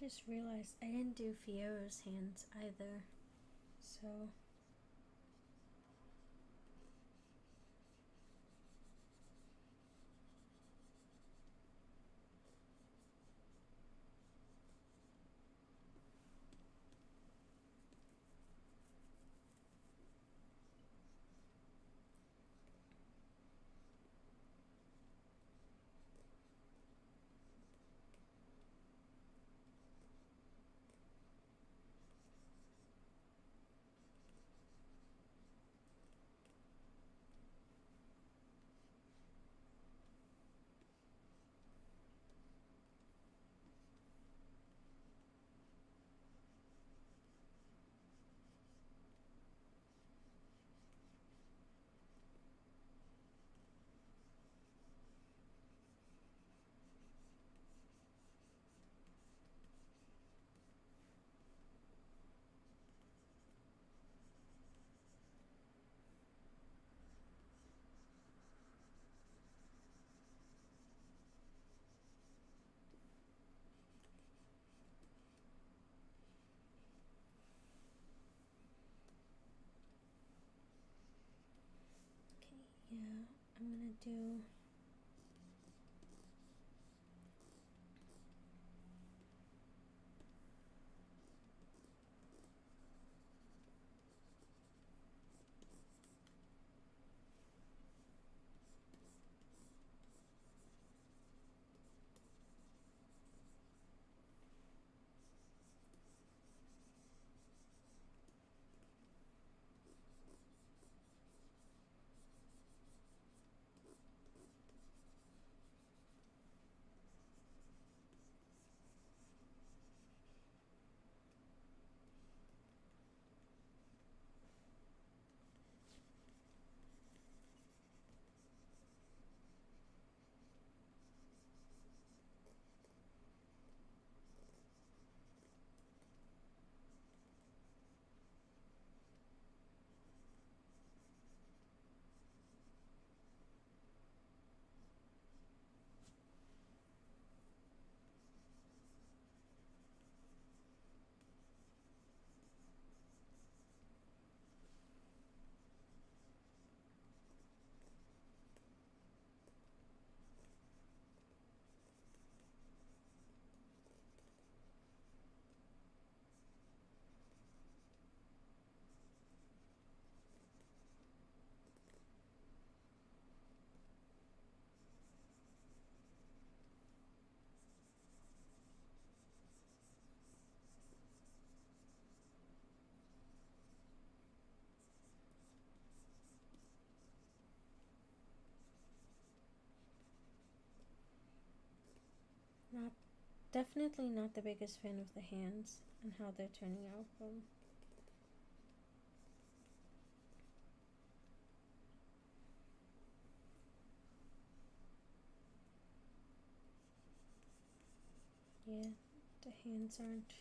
just realized I didn't do Fiero's hands either, so... Yeah, I'm gonna do... Not, definitely not the biggest fan of the hands and how they're turning out. Yeah, the hands aren't...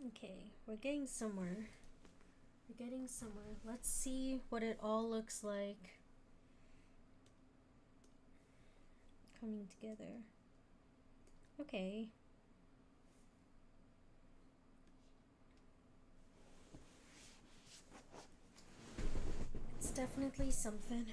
Okay, we're getting somewhere. We're getting somewhere. Let's see what it all looks like coming together. Okay. It's definitely something.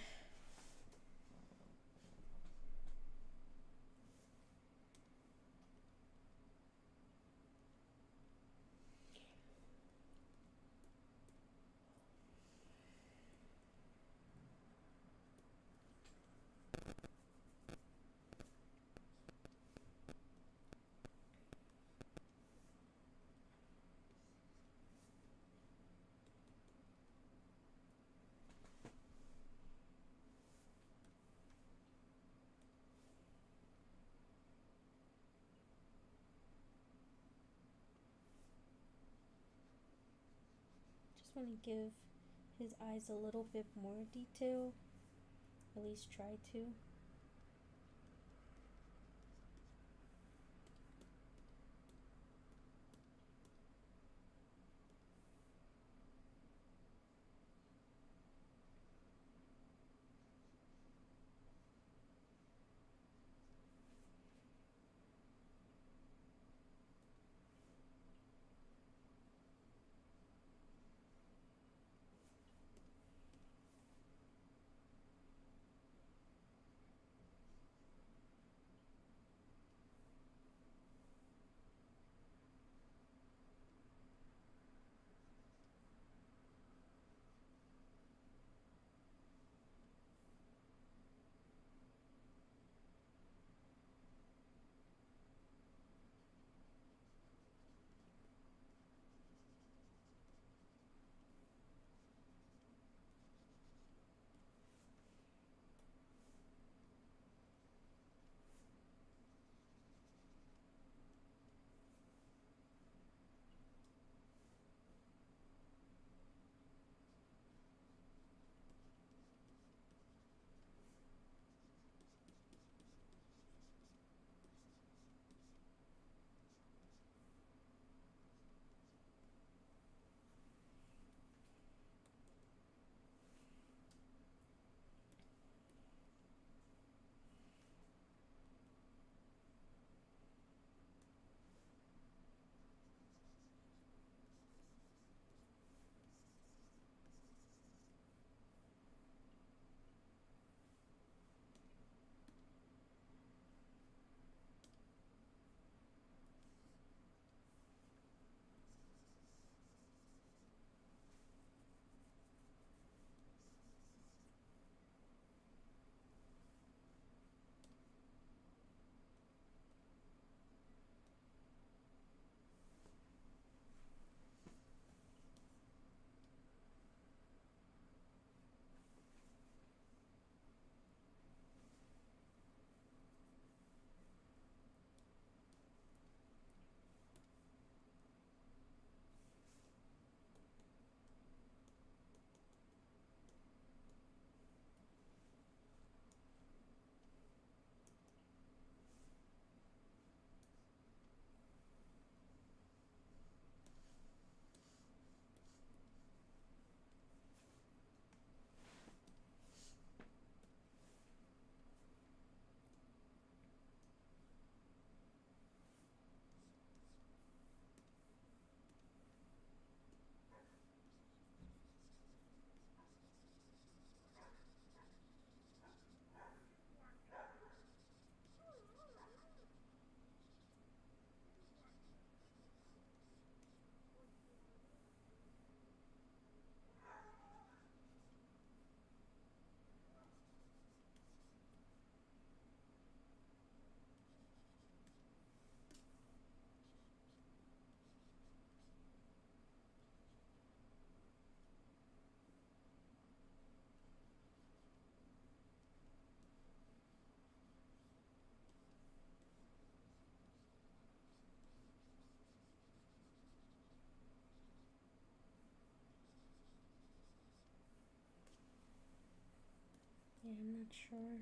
Just want to give his eyes a little bit more detail. At least try to. Yeah, I'm not sure.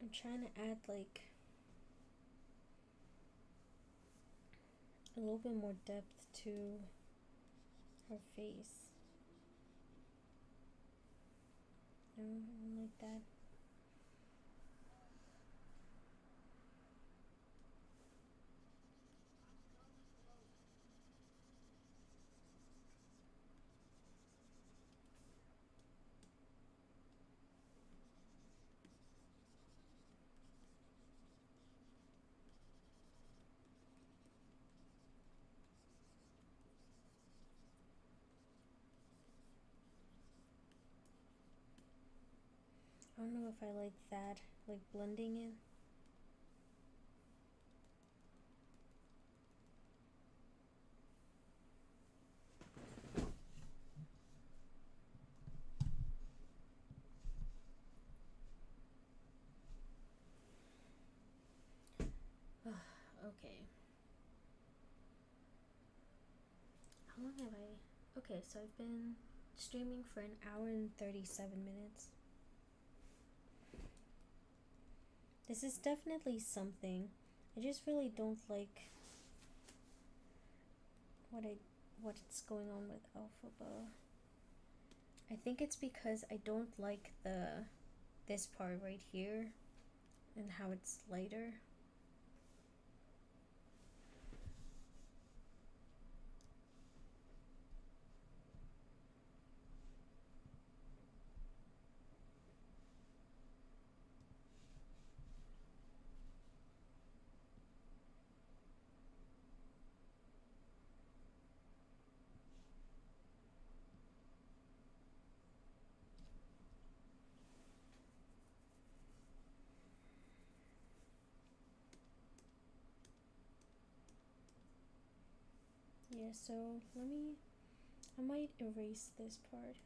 I'm trying to add like a little bit more depth to her face. Like that. I don't know if I like that, like blending it. Okay. How long have I? Okay, so I've been streaming for an hour and 37 minutes. This is definitely something. I just really don't like what's going on with Alphaba. I think it's because I don't like this part right here and how it's lighter. Yeah, so I might erase this part.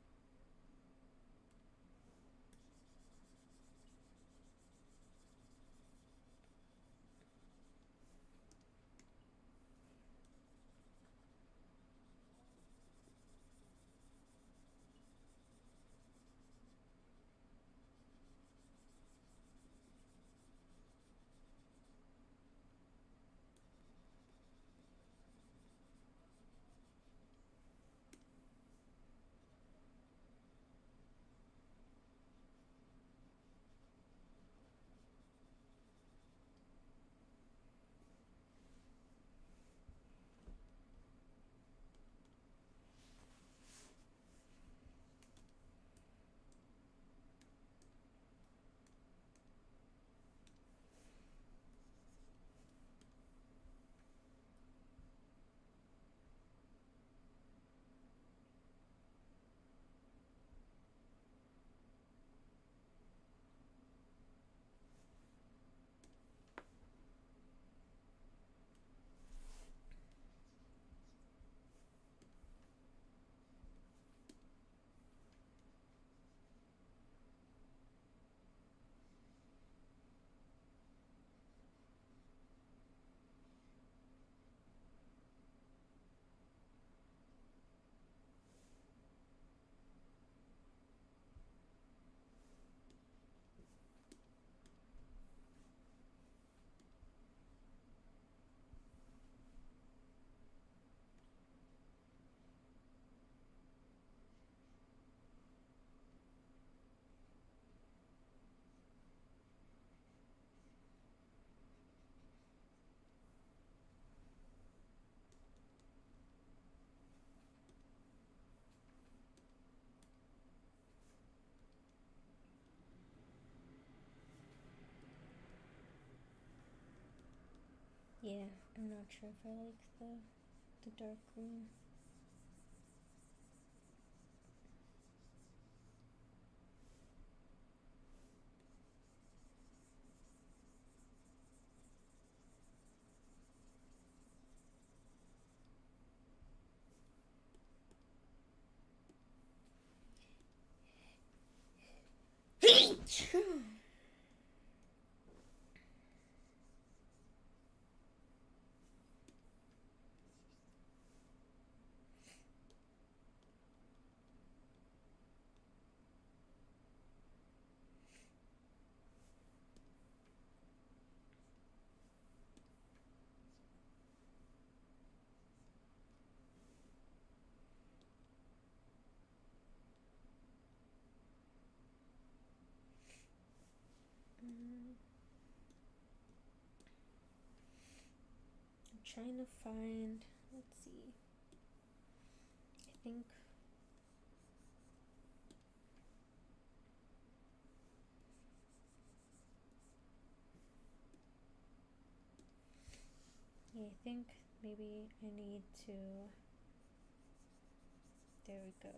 Yeah, I'm not sure if I like the dark green. trying to find, let's see, I think maybe I need to, there we go.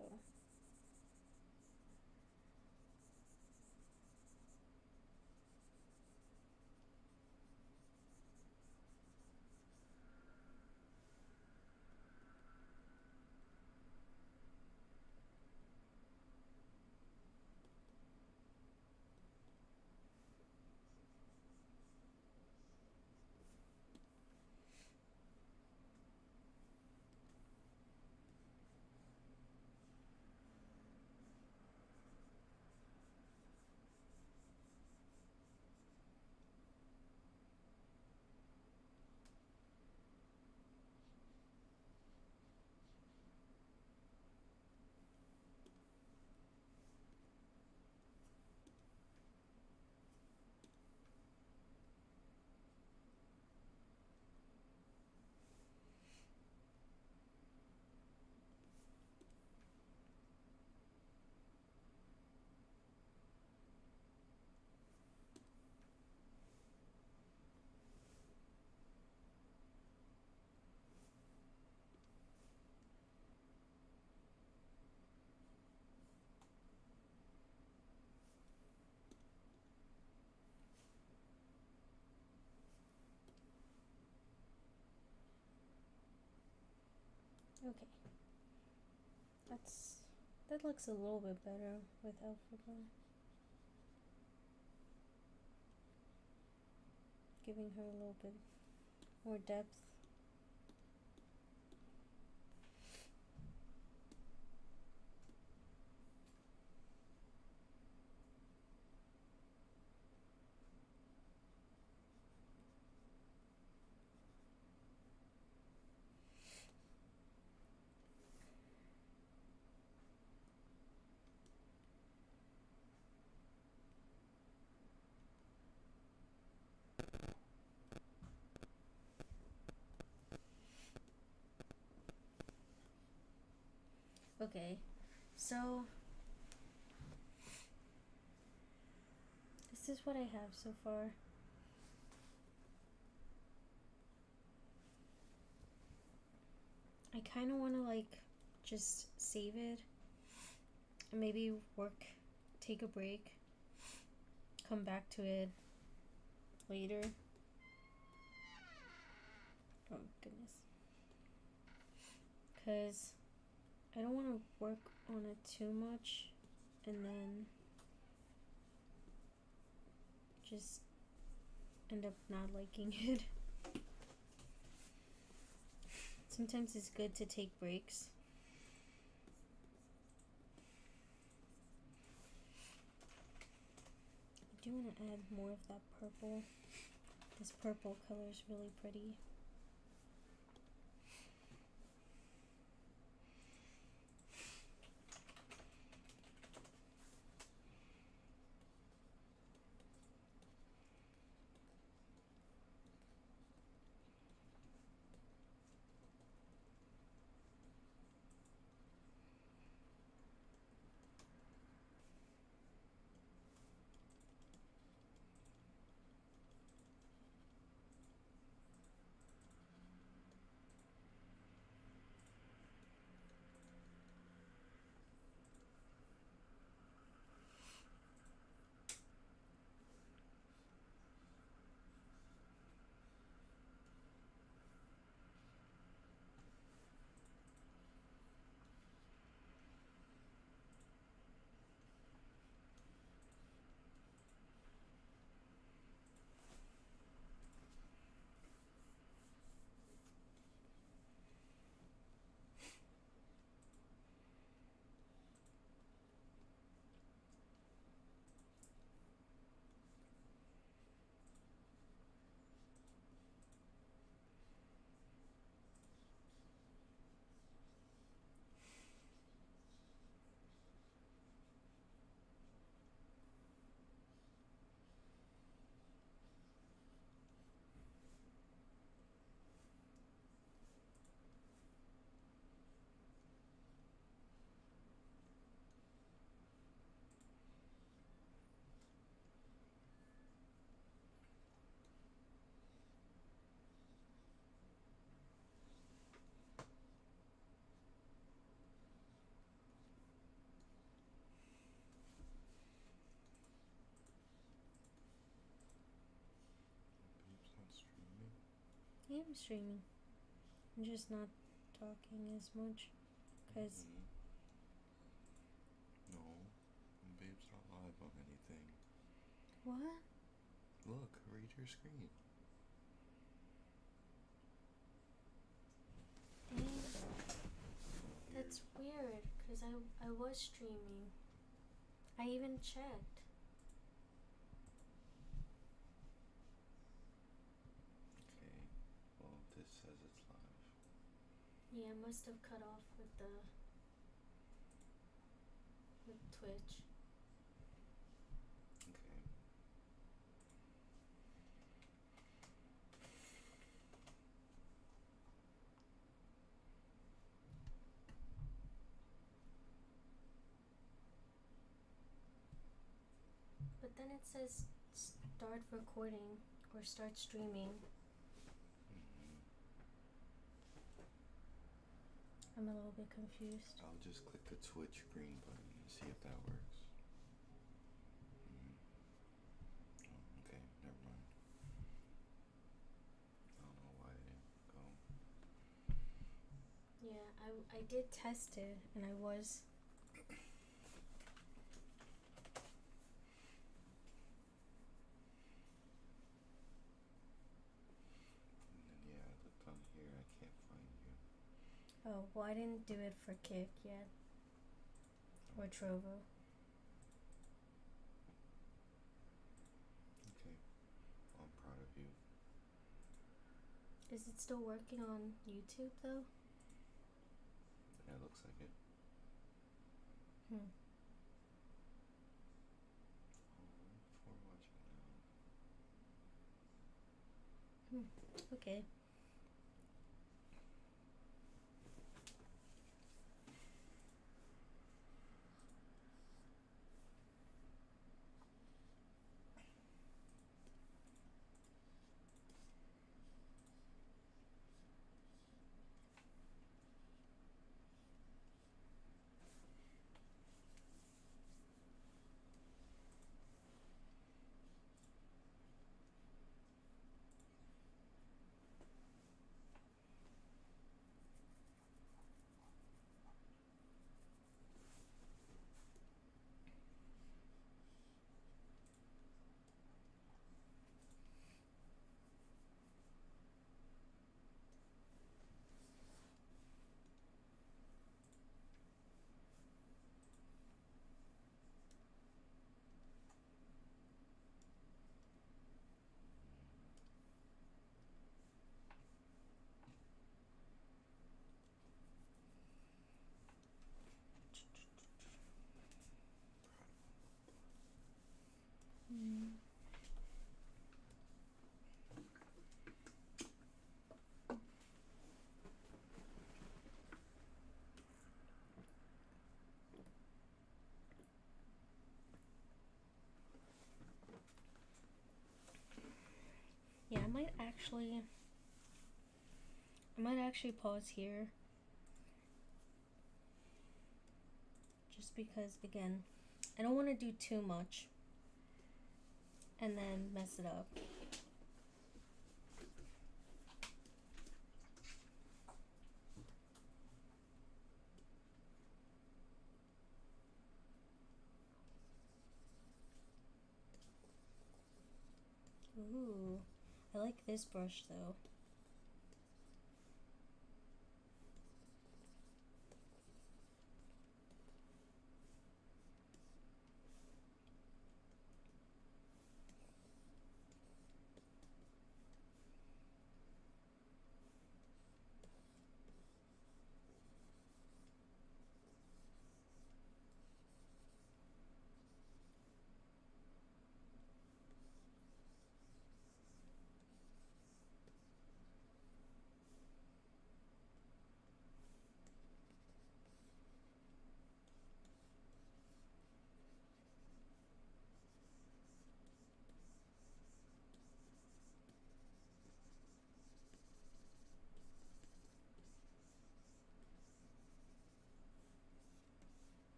Okay, that looks a little bit better with alphabet. Giving her a little bit more depth. Okay, so this is what I have so far. I kind of want to like just save it and maybe take a break, come back to it later. Oh goodness. Because I don't want to work on it too much and then just end up not liking it. Sometimes it's good to take breaks. I do want to add more of that purple. This purple color is really pretty. I am streaming. I'm just not talking as much. Because... No, babe's not live on anything. What? Look, read your screen. Dang. That's weird, because I was streaming. I even checked. Okay, well, this says it's live. Yeah, I must have cut off with Twitch. Okay. But then it says start recording or start streaming. I'm a little bit confused. I'll just click the Twitch green button and see if that works. Oh, okay, never mind. I don't know why it didn't go. Yeah, I did test it, and I was... And then, yeah, I looked on here, I can't find you. Oh, well, I didn't do it for Kick yet. Or Trovo. Okay, I'm proud of you. Is it still working on YouTube, though? Yeah, it looks like it. Hmm. For watching now. Okay. Yeah, I might actually pause here. Just because, again, I don't want to do too much and then mess it up. Ooh, I like this brush though.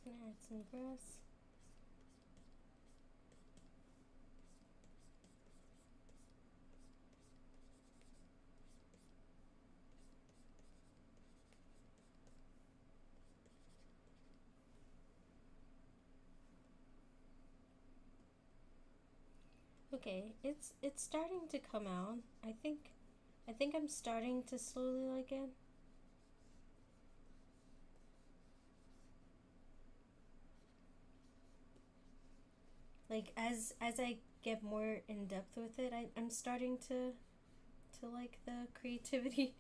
Gonna add some grass. Okay, it's starting to come out. I think I'm starting to slowly like it. Like as I get more in depth with it, I'm starting to like the creativity.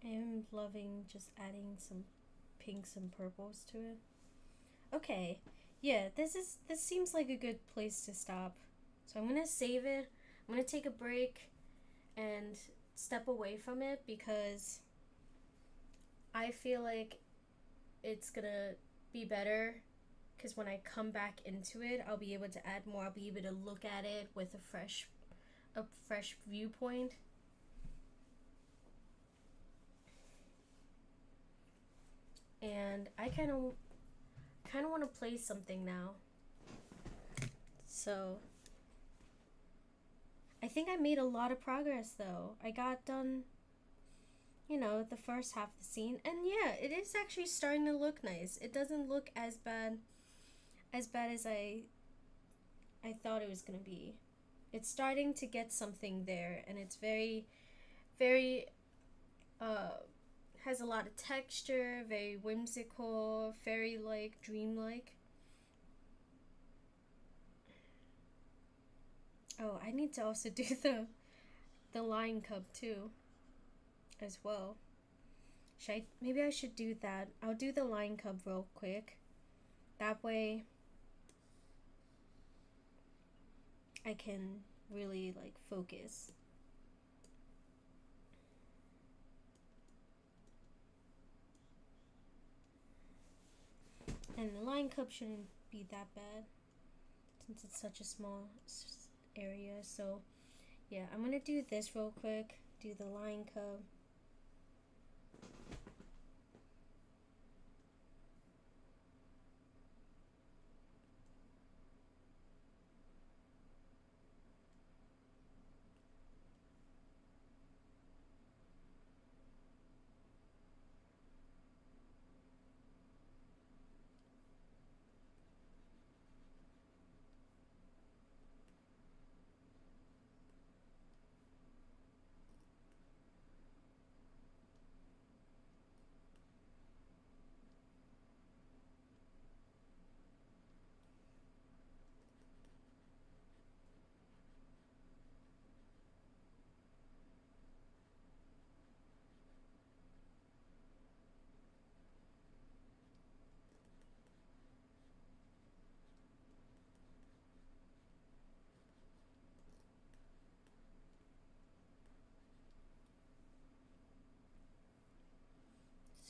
I am loving just adding some pinks and purples to it. Okay, yeah, this seems like a good place to stop. So I'm gonna save it. I'm gonna take a break and step away from it because I feel like it's gonna be better because when I come back into it, I'll be able to add more. I'll be able to look at it with a fresh viewpoint. And I kind of want to play something now. So I think I made a lot of progress though. I got done, you know, the first half of the scene, and yeah, it is actually starting to look nice. It doesn't look as bad as I thought it was gonna be. It's starting to get something there, and it's very has a lot of texture, very whimsical, fairy like, dreamlike. Oh, I need to also do the lion cub too, as well. Maybe I should do that. I'll do the lion cub real quick. That way I can really like focus. And the lion cub shouldn't be that bad since it's such a small area. So yeah, I'm gonna do this real quick. Do the lion cub.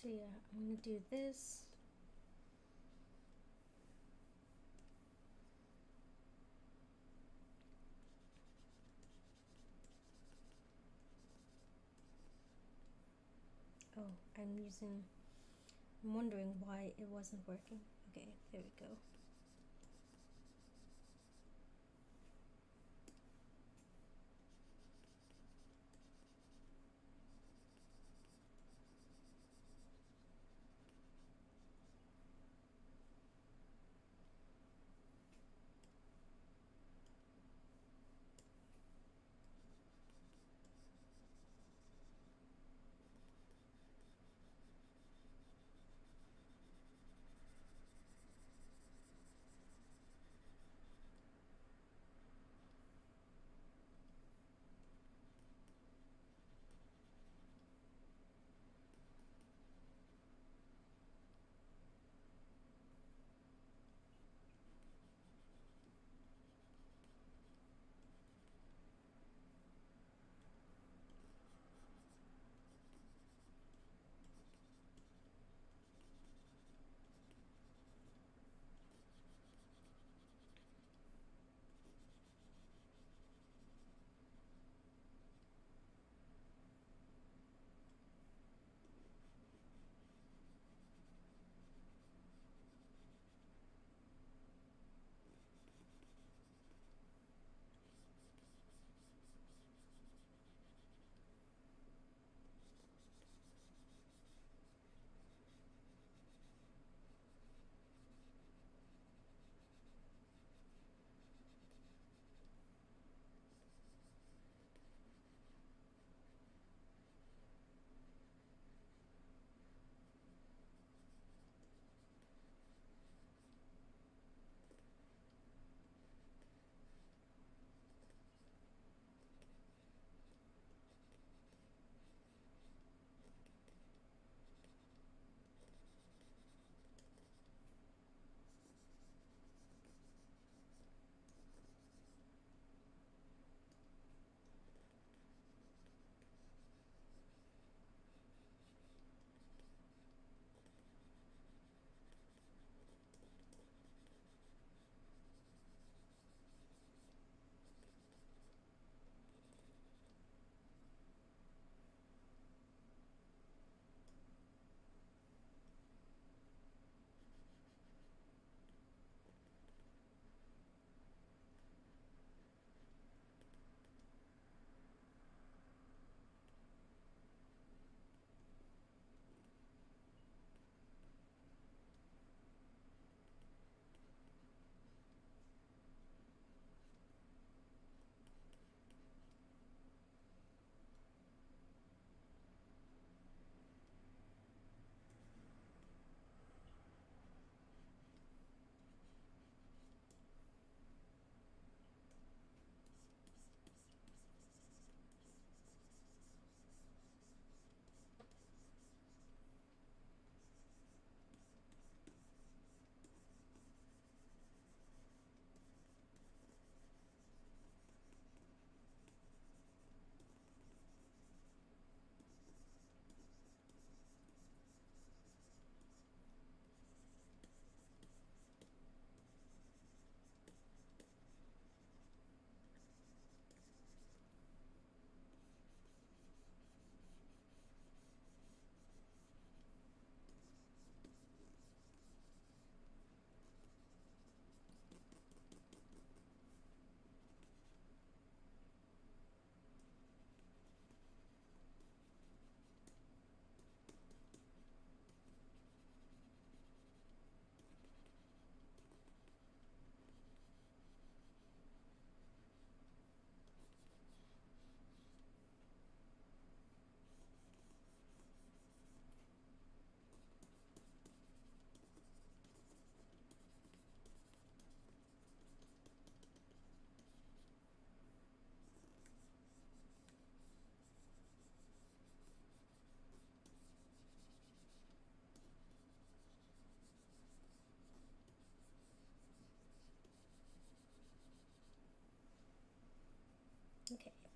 So yeah, I'm gonna do this. Oh, I'm wondering why it wasn't working. Okay, there we go.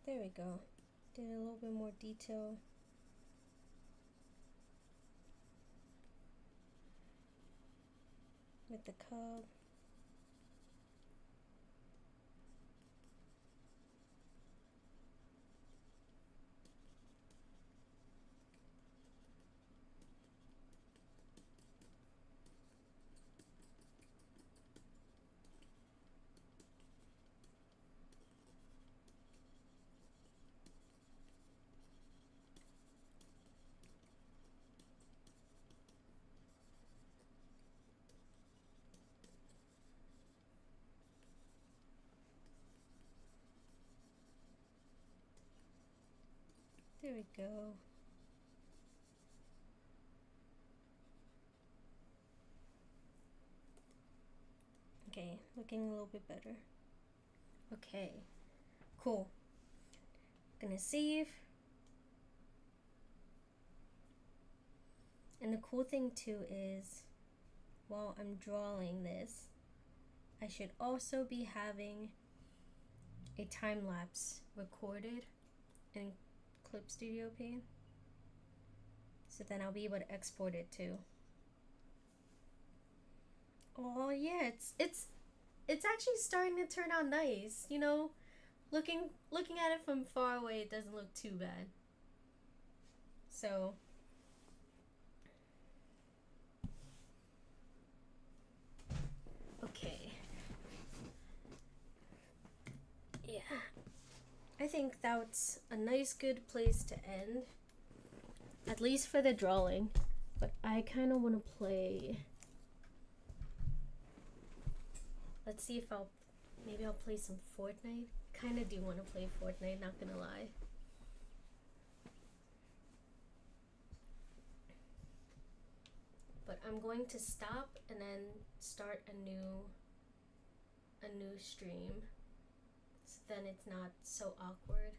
There we go. Did a little bit more detail. With the cub. There we go. Okay, looking a little bit better. Okay, cool. Gonna save. And the cool thing too is, while I'm drawing this, I should also be having a time lapse recorded in Clip Studio pane. So then I'll be able to export it too. Oh yeah, it's actually starting to turn out nice. You know, looking at it from far away, it doesn't look too bad. So okay. Yeah. I think that's a nice good place to end. At least for the drawing. But I kind of want to play. Let's see if maybe I'll play some Fortnite. Kind of do want to play Fortnite, not gonna lie. But I'm going to stop and then start a new stream. So then it's not so awkward.